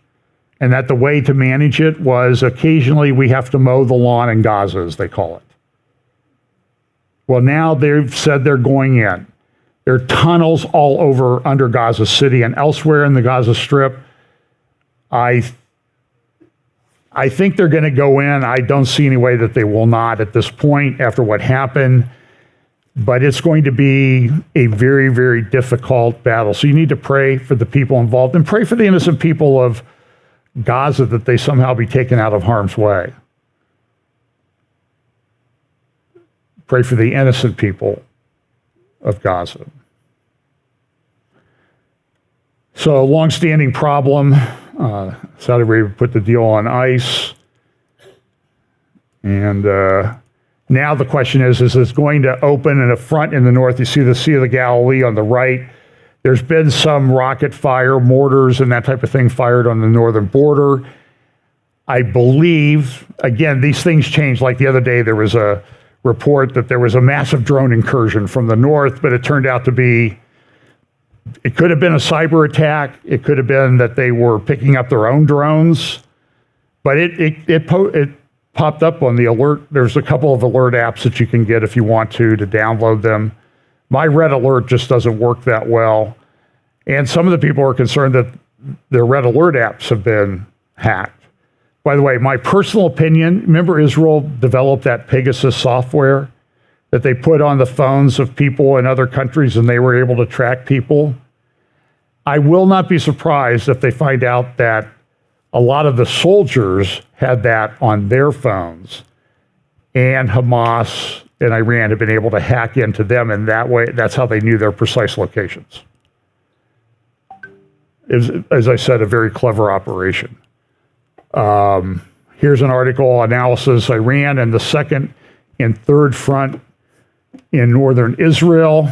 and that the way to manage it was occasionally we have to mow the lawn in Gaza, as they call it. Well, now they've said they're going in. There are tunnels all over under Gaza City and elsewhere in the Gaza Strip. I think they're going to go in. I don't see any way that they will not at this point after what happened. But it's going to be a very, very difficult battle. So you need to pray for the people involved and pray for the innocent people of Gaza that they somehow be taken out of harm's way. Pray for the innocent people of Gaza. So, long-standing problem. Saudi Arabia put the deal on ice. And now the question is this going to open in a front in the north? You see the Sea of the Galilee on the right. There's been some rocket fire, mortars, and that type of thing fired on the northern border. I believe, again, these things change. Like the other day, there was a report that there was a massive drone incursion from the north, but it turned out to be, it could have been a cyber attack. It could have been that they were picking up their own drones, but it popped up on the alert. There's a couple of alert apps that you can get if you want to download them. My Red Alert just doesn't work that well. And some of the people are concerned that their Red Alert apps have been hacked. By the way, my personal opinion, remember Israel developed that Pegasus software that they put on the phones of people in other countries and they were able to track people? I will not be surprised if they find out that a lot of the soldiers had that on their phones, and Hamas and Iran have been able to hack into them, and that way, that's how they knew their precise locations. It was, as I said, a very clever operation. Here's an article, analysis, Iran and the second and third front in northern Israel,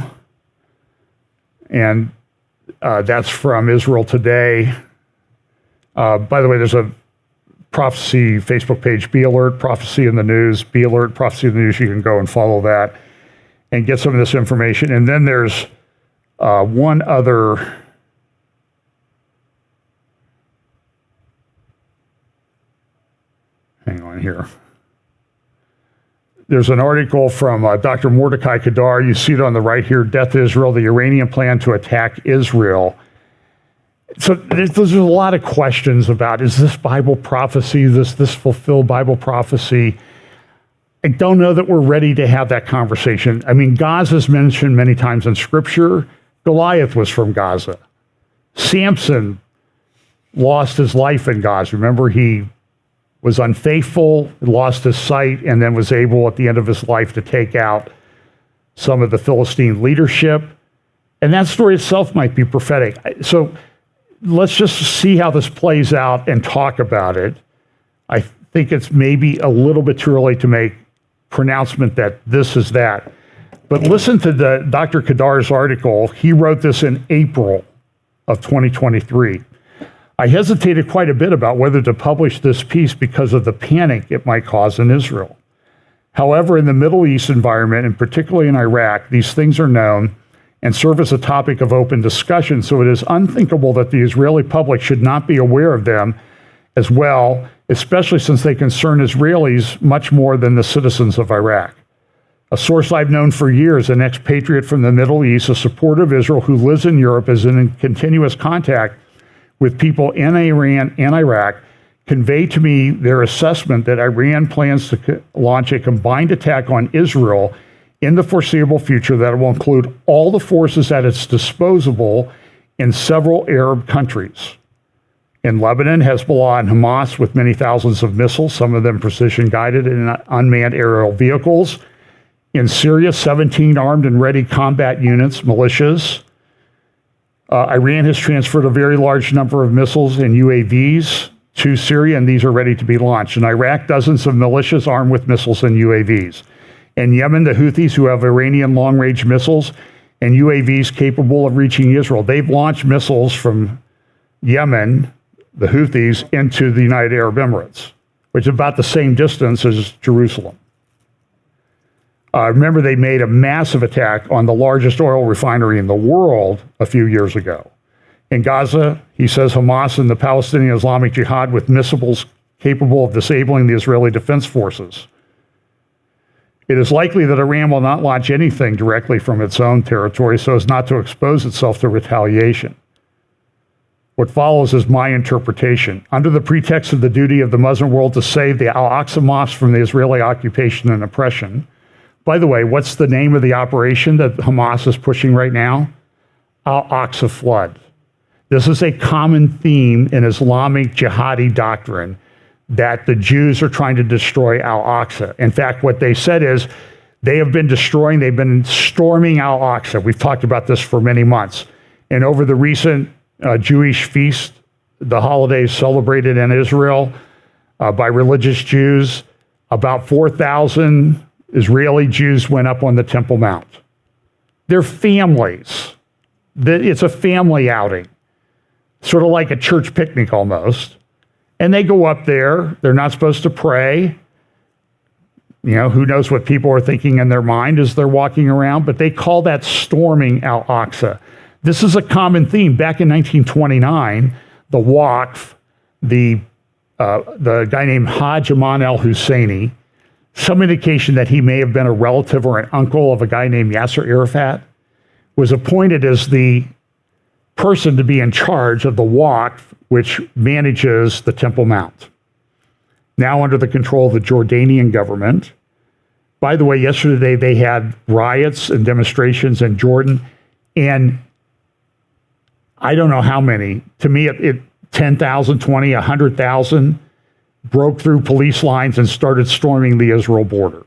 and that's from Israel Today. By the way, there's a prophecy Facebook page, Be Alert, Prophecy in the News, Be Alert, Prophecy in the News. You can go and follow that and get some of this information. And then there's one other, hang on here. There's an article from Dr. Mordecai Kadar. You see it on the right here, Death to Israel, the Iranian plan to attack Israel. So there's a lot of questions about, is this Bible prophecy, this fulfilled Bible prophecy? I don't know that we're ready to have that conversation. I mean, Gaza's mentioned many times in Scripture. Goliath was from Gaza. Samson lost his life in Gaza. Remember, he was unfaithful, lost his sight, and then was able at the end of his life to take out some of the Philistine leadership. And that story itself might be prophetic. So let's just see how this plays out and talk about it. I think it's maybe a little bit too early to make pronouncement that this is that. But listen to the Dr. Kadar's article. He wrote this in April of 2023. I hesitated quite a bit about whether to publish this piece because of the panic it might cause in Israel. However, in the Middle East environment, and particularly in Iraq, these things are known and serve as a topic of open discussion, so it is unthinkable that the Israeli public should not be aware of them as well, especially since they concern Israelis much more than the citizens of Iraq. A source I've known for years, an expatriate from the Middle East, a supporter of Israel who lives in Europe, is in continuous contact with people in Iran and Iraq, conveyed to me their assessment that Iran plans to launch a combined attack on Israel in the foreseeable future that will include all the forces at its disposal in several Arab countries. In Lebanon, Hezbollah and Hamas with many thousands of missiles, some of them precision-guided and unmanned aerial vehicles. In Syria, 17 armed and ready combat units, militias. Iran has transferred a very large number of missiles and UAVs to Syria, and these are ready to be launched. In Iraq, dozens of militias armed with missiles and UAVs. In Yemen, the Houthis, who have Iranian long-range missiles and UAVs capable of reaching Israel. They've launched missiles from Yemen, the Houthis, into the United Arab Emirates, which is about the same distance as Jerusalem. Remember, they made a massive attack on the largest oil refinery in the world a few years ago. In Gaza, he says Hamas and the Palestinian Islamic Jihad with missiles capable of disabling the Israeli Defense Forces. It is likely that Iran will not launch anything directly from its own territory so as not to expose itself to retaliation. What follows is my interpretation. Under the pretext of the duty of the Muslim world to save the Al-Aqsa Mosque from the Israeli occupation and oppression. By the way, what's the name of the operation that Hamas is pushing right now? Al-Aqsa Flood. This is a common theme in Islamic jihadi doctrine, that the Jews are trying to destroy Al-Aqsa. In fact, what they said is they've been storming Al-Aqsa. We've talked about this for many months. And over the recent Jewish feast, the holidays celebrated in Israel by religious Jews, about 4,000 Israeli Jews went up on the Temple Mount. They're families. It's a family outing, sort of like a church picnic almost. And they go up there. They're not supposed to pray. You know, who knows what people are thinking in their mind as they're walking around, but they call that storming Al-Aqsa. This is a common theme. Back in 1929, the Waqf, the guy named Haj Aman al-Husseini, some indication that he may have been a relative or an uncle of a guy named Yasser Arafat, was appointed as the person to be in charge of the Waqf, which manages the Temple Mount, now under the control of the Jordanian government. By the way, yesterday they had riots and demonstrations in Jordan, and I don't know how many. To me, it 10,000, 20, 100,000 broke through police lines and started storming the Israel border.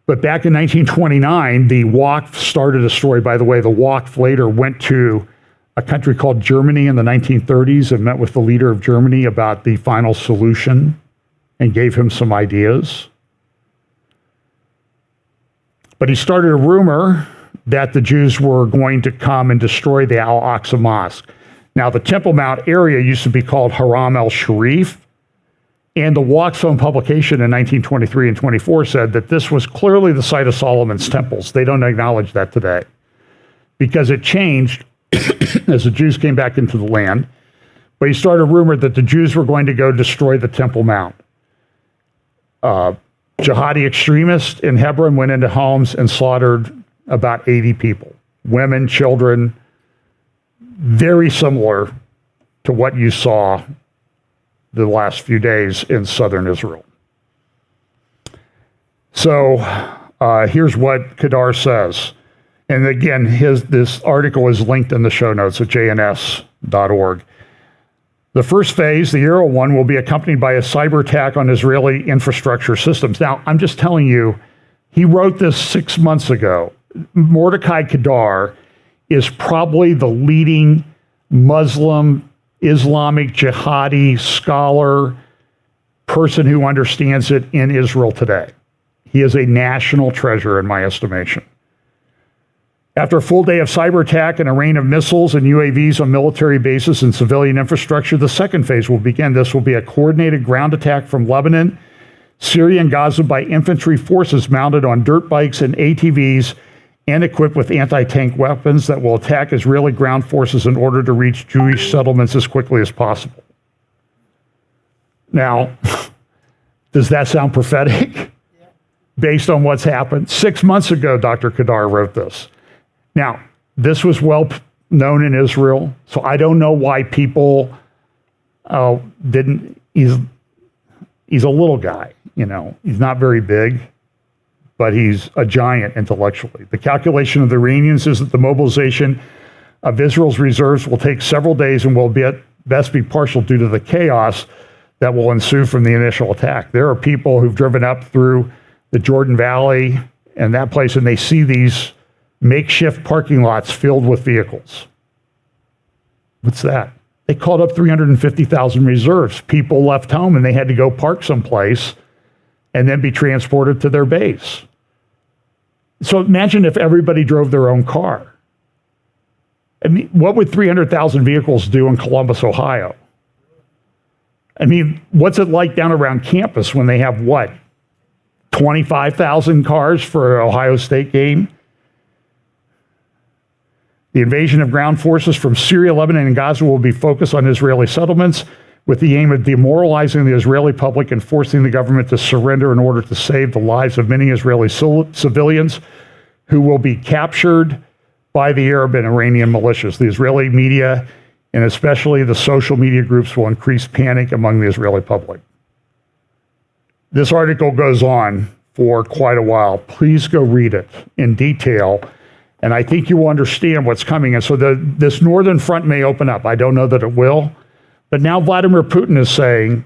But back in 1929, the Waqf started a story. By the way, the Waqf later went to a country called Germany in the 1930s and met with the leader of Germany about the final solution and gave him some ideas. But he started a rumor that the Jews were going to come and destroy the Al-Aqsa Mosque. Now, the Temple Mount area used to be called Haram al-Sharif, and the Waqf's own publication in 1923 and 24 said that this was clearly the site of Solomon's temples. They don't acknowledge that today because it changed as the Jews came back into the land. But he started a rumor that the Jews were going to go destroy the Temple Mount. Jihadi extremists in Hebron went into homes and slaughtered about 80 people, women, children, very similar to what you saw the last few days in southern Israel. So here's what Kedar says. And again, this article is linked in the show notes at jns.org. The first phase, the Arrow one, will be accompanied by a cyber attack on Israeli infrastructure systems. Now, I'm just telling you, he wrote this 6 months ago. Mordecai Kedar is probably the leading Muslim, Islamic, jihadi scholar, person who understands it in Israel today. He is a national treasure in my estimation. After a full day of cyber attack and a rain of missiles and UAVs on military bases and civilian infrastructure, the second phase will begin. This will be a coordinated ground attack from Lebanon, Syria, and Gaza by infantry forces mounted on dirt bikes and ATVs and equipped with anti-tank weapons that will attack Israeli ground forces in order to reach Jewish settlements as quickly as possible. Now, does that sound prophetic? Based on what's happened? 6 months ago, Dr. Kedar wrote this. Now, this was well known in Israel, so I don't know why people didn't. He's a little guy, you know. He's not very big, but he's a giant intellectually. The calculation of the Iranians is that the mobilization of Israel's reserves will take several days and will best be partial due to the chaos that will ensue from the initial attack. There are people who've driven up through the Jordan Valley and that place, and they see these makeshift parking lots filled with vehicles. What's that? They called up 350,000 reserves. People left home and they had to go park someplace and then be transported to their base. So imagine if everybody drove their own car. I mean, what would 300,000 vehicles do in Columbus, Ohio? I mean, what's it like down around campus when they have, 25,000 cars for an Ohio State game? The invasion of ground forces from Syria, Lebanon, and Gaza will be focused on Israeli settlements with the aim of demoralizing the Israeli public and forcing the government to surrender in order to save the lives of many Israeli civilians who will be captured by the Arab and Iranian militias. The Israeli media, and especially the social media groups, will increase panic among the Israeli public. This article goes on for quite a while. Please go read it in detail, and I think you will understand what's coming. And so this northern front may open up. I don't know that it will, but now Vladimir Putin is saying,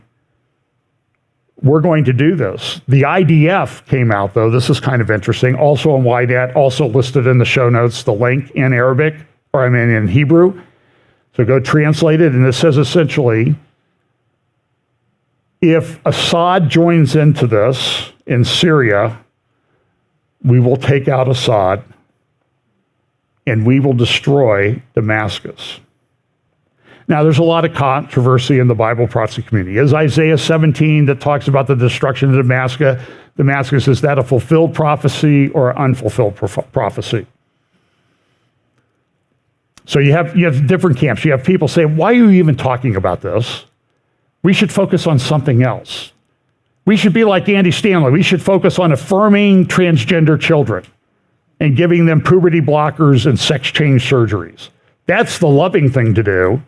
we're going to do this. The IDF came out, though. This is kind of interesting. Also on YDAT, also listed in the show notes, the link in Arabic, or I mean in Hebrew. So go translate it, and it says essentially, if Assad joins into this in Syria, we will take out Assad and we will destroy Damascus. Now, there's a lot of controversy in the Bible prophecy community. Is Isaiah 17 that talks about the destruction of Damascus, is that a fulfilled prophecy or an unfulfilled prophecy? So you have different camps. You have people saying, why are you even talking about this? We should focus on something else. We should be like Andy Stanley. We should focus on affirming transgender children and giving them puberty blockers and sex change surgeries. That's the loving thing to do.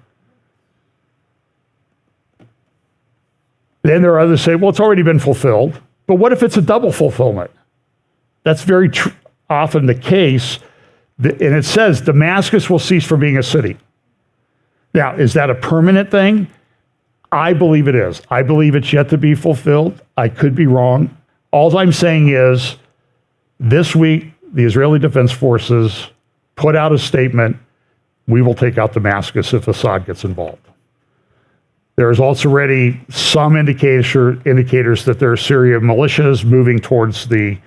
Then there are others who say, well, it's already been fulfilled. But what if it's a double fulfillment? That's very often the case. And it says Damascus will cease from being a city. Now, is that a permanent thing? I believe it is. I believe it's yet to be fulfilled. I could be wrong. All I'm saying is this week, the Israeli Defense Forces put out a statement, we will take out Damascus if Assad gets involved. There's also already some indicators that there are Syrian militias moving towards the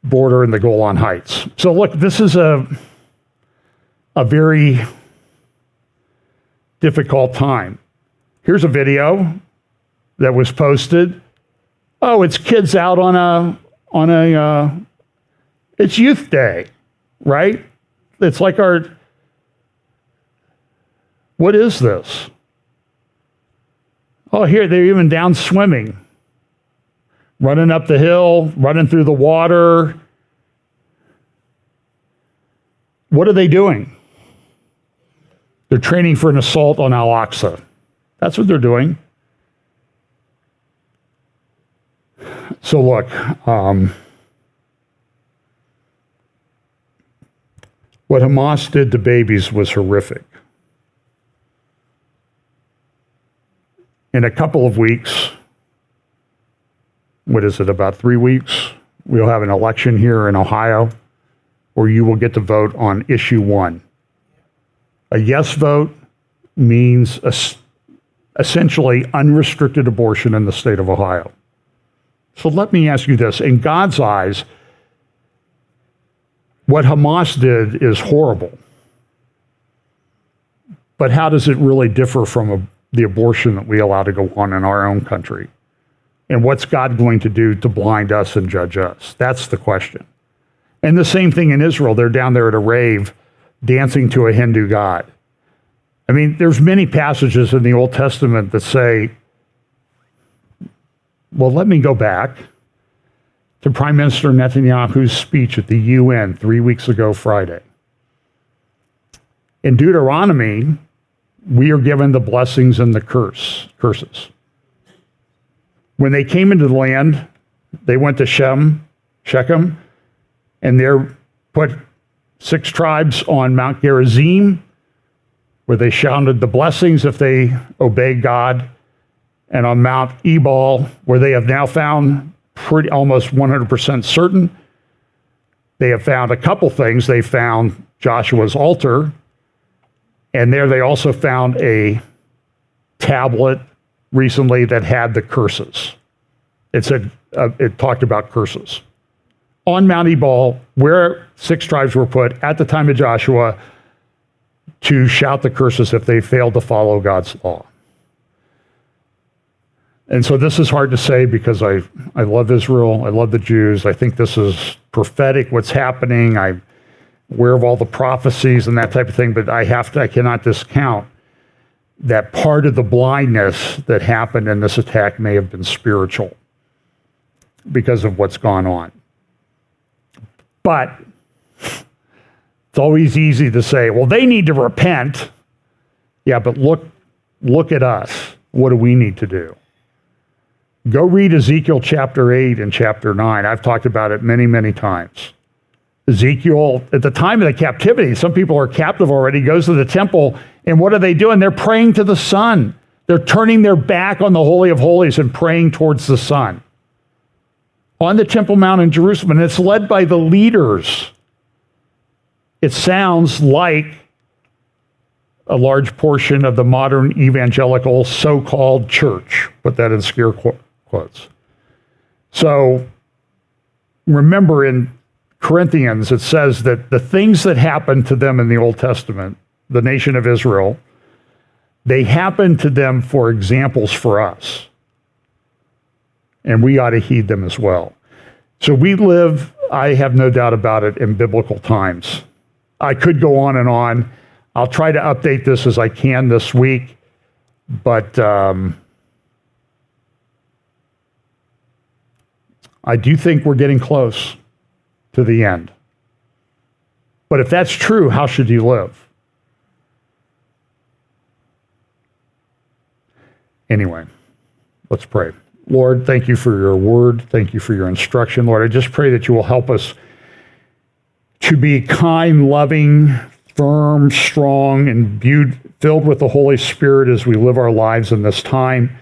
border in the Golan Heights. So look, this is a very difficult time. Here's a video that was posted. Oh, it's kids out on a it's Youth Day, right? It's like what is this? Oh, here, they're even down swimming, running up the hill, running through the water. What are they doing? They're training for an assault on Al-Aqsa. That's what they're doing. So look, what Hamas did to babies was horrific. In a couple of weeks, what is it, about 3 weeks, we'll have an election here in Ohio where you will get to vote on issue 1. A yes vote means essentially unrestricted abortion in the state of Ohio. So let me ask you this. In God's eyes, what Hamas did is horrible. But how does it really differ from the abortion that we allow to go on in our own country? And what's God going to do to blind us and judge us? That's the question. And the same thing in Israel. They're down there at a rave dancing to a Hindu god. I mean, there's many passages in the Old Testament that say, well, let me go back to Prime Minister Netanyahu's speech at the UN 3 weeks ago Friday. In Deuteronomy, we are given the blessings and the curses. When they came into the land, they went to Shechem, and there put 6 tribes on Mount Gerizim where they shouted the blessings if they obeyed God, and on Mount Ebal, where they have now found almost 100% certain, they have found a couple things. They found Joshua's altar, and there they also found a tablet recently that had the curses. It said, it talked about curses. On Mount Ebal, where 6 tribes were put at the time of Joshua to shout the curses if they failed to follow God's law. And so this is hard to say because I love Israel, I love the Jews, I think this is prophetic what's happening, I'm aware of all the prophecies and that type of thing, but I cannot discount that part of the blindness that happened in this attack may have been spiritual because of what's gone on. But it's always easy to say, well, they need to repent. Yeah, but look at us. What do we need to do? Go read Ezekiel chapter 8 and chapter 9. I've talked about it many, many times. Ezekiel, at the time of the captivity, some people are captive already, goes to the temple, and what are they doing? They're praying to the sun. They're turning their back on the Holy of Holies and praying towards the sun on the Temple Mount in Jerusalem, and it's led by the leaders. It sounds like a large portion of the modern evangelical so-called church. Put that in scare quotes. So remember in Corinthians, it says that the things that happened to them in the Old Testament, the nation of Israel, they happened to them for examples for us. And we ought to heed them as well. So we live, I have no doubt about it, in biblical times. I could go on and on. I'll try to update this as I can this week, but I do think we're getting close to the end. But if that's true, how should you live? Anyway, let's pray. Lord, thank you for your word. Thank you for your instruction. Lord, I just pray that you will help us to be kind, loving, firm, strong, and filled with the Holy Spirit as we live our lives in this time,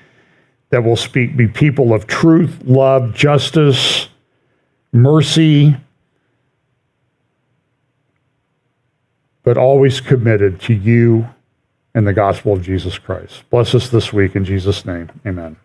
that will be people of truth, love, justice, mercy, but always committed to you and the gospel of Jesus Christ. Bless us this week in Jesus' name. Amen.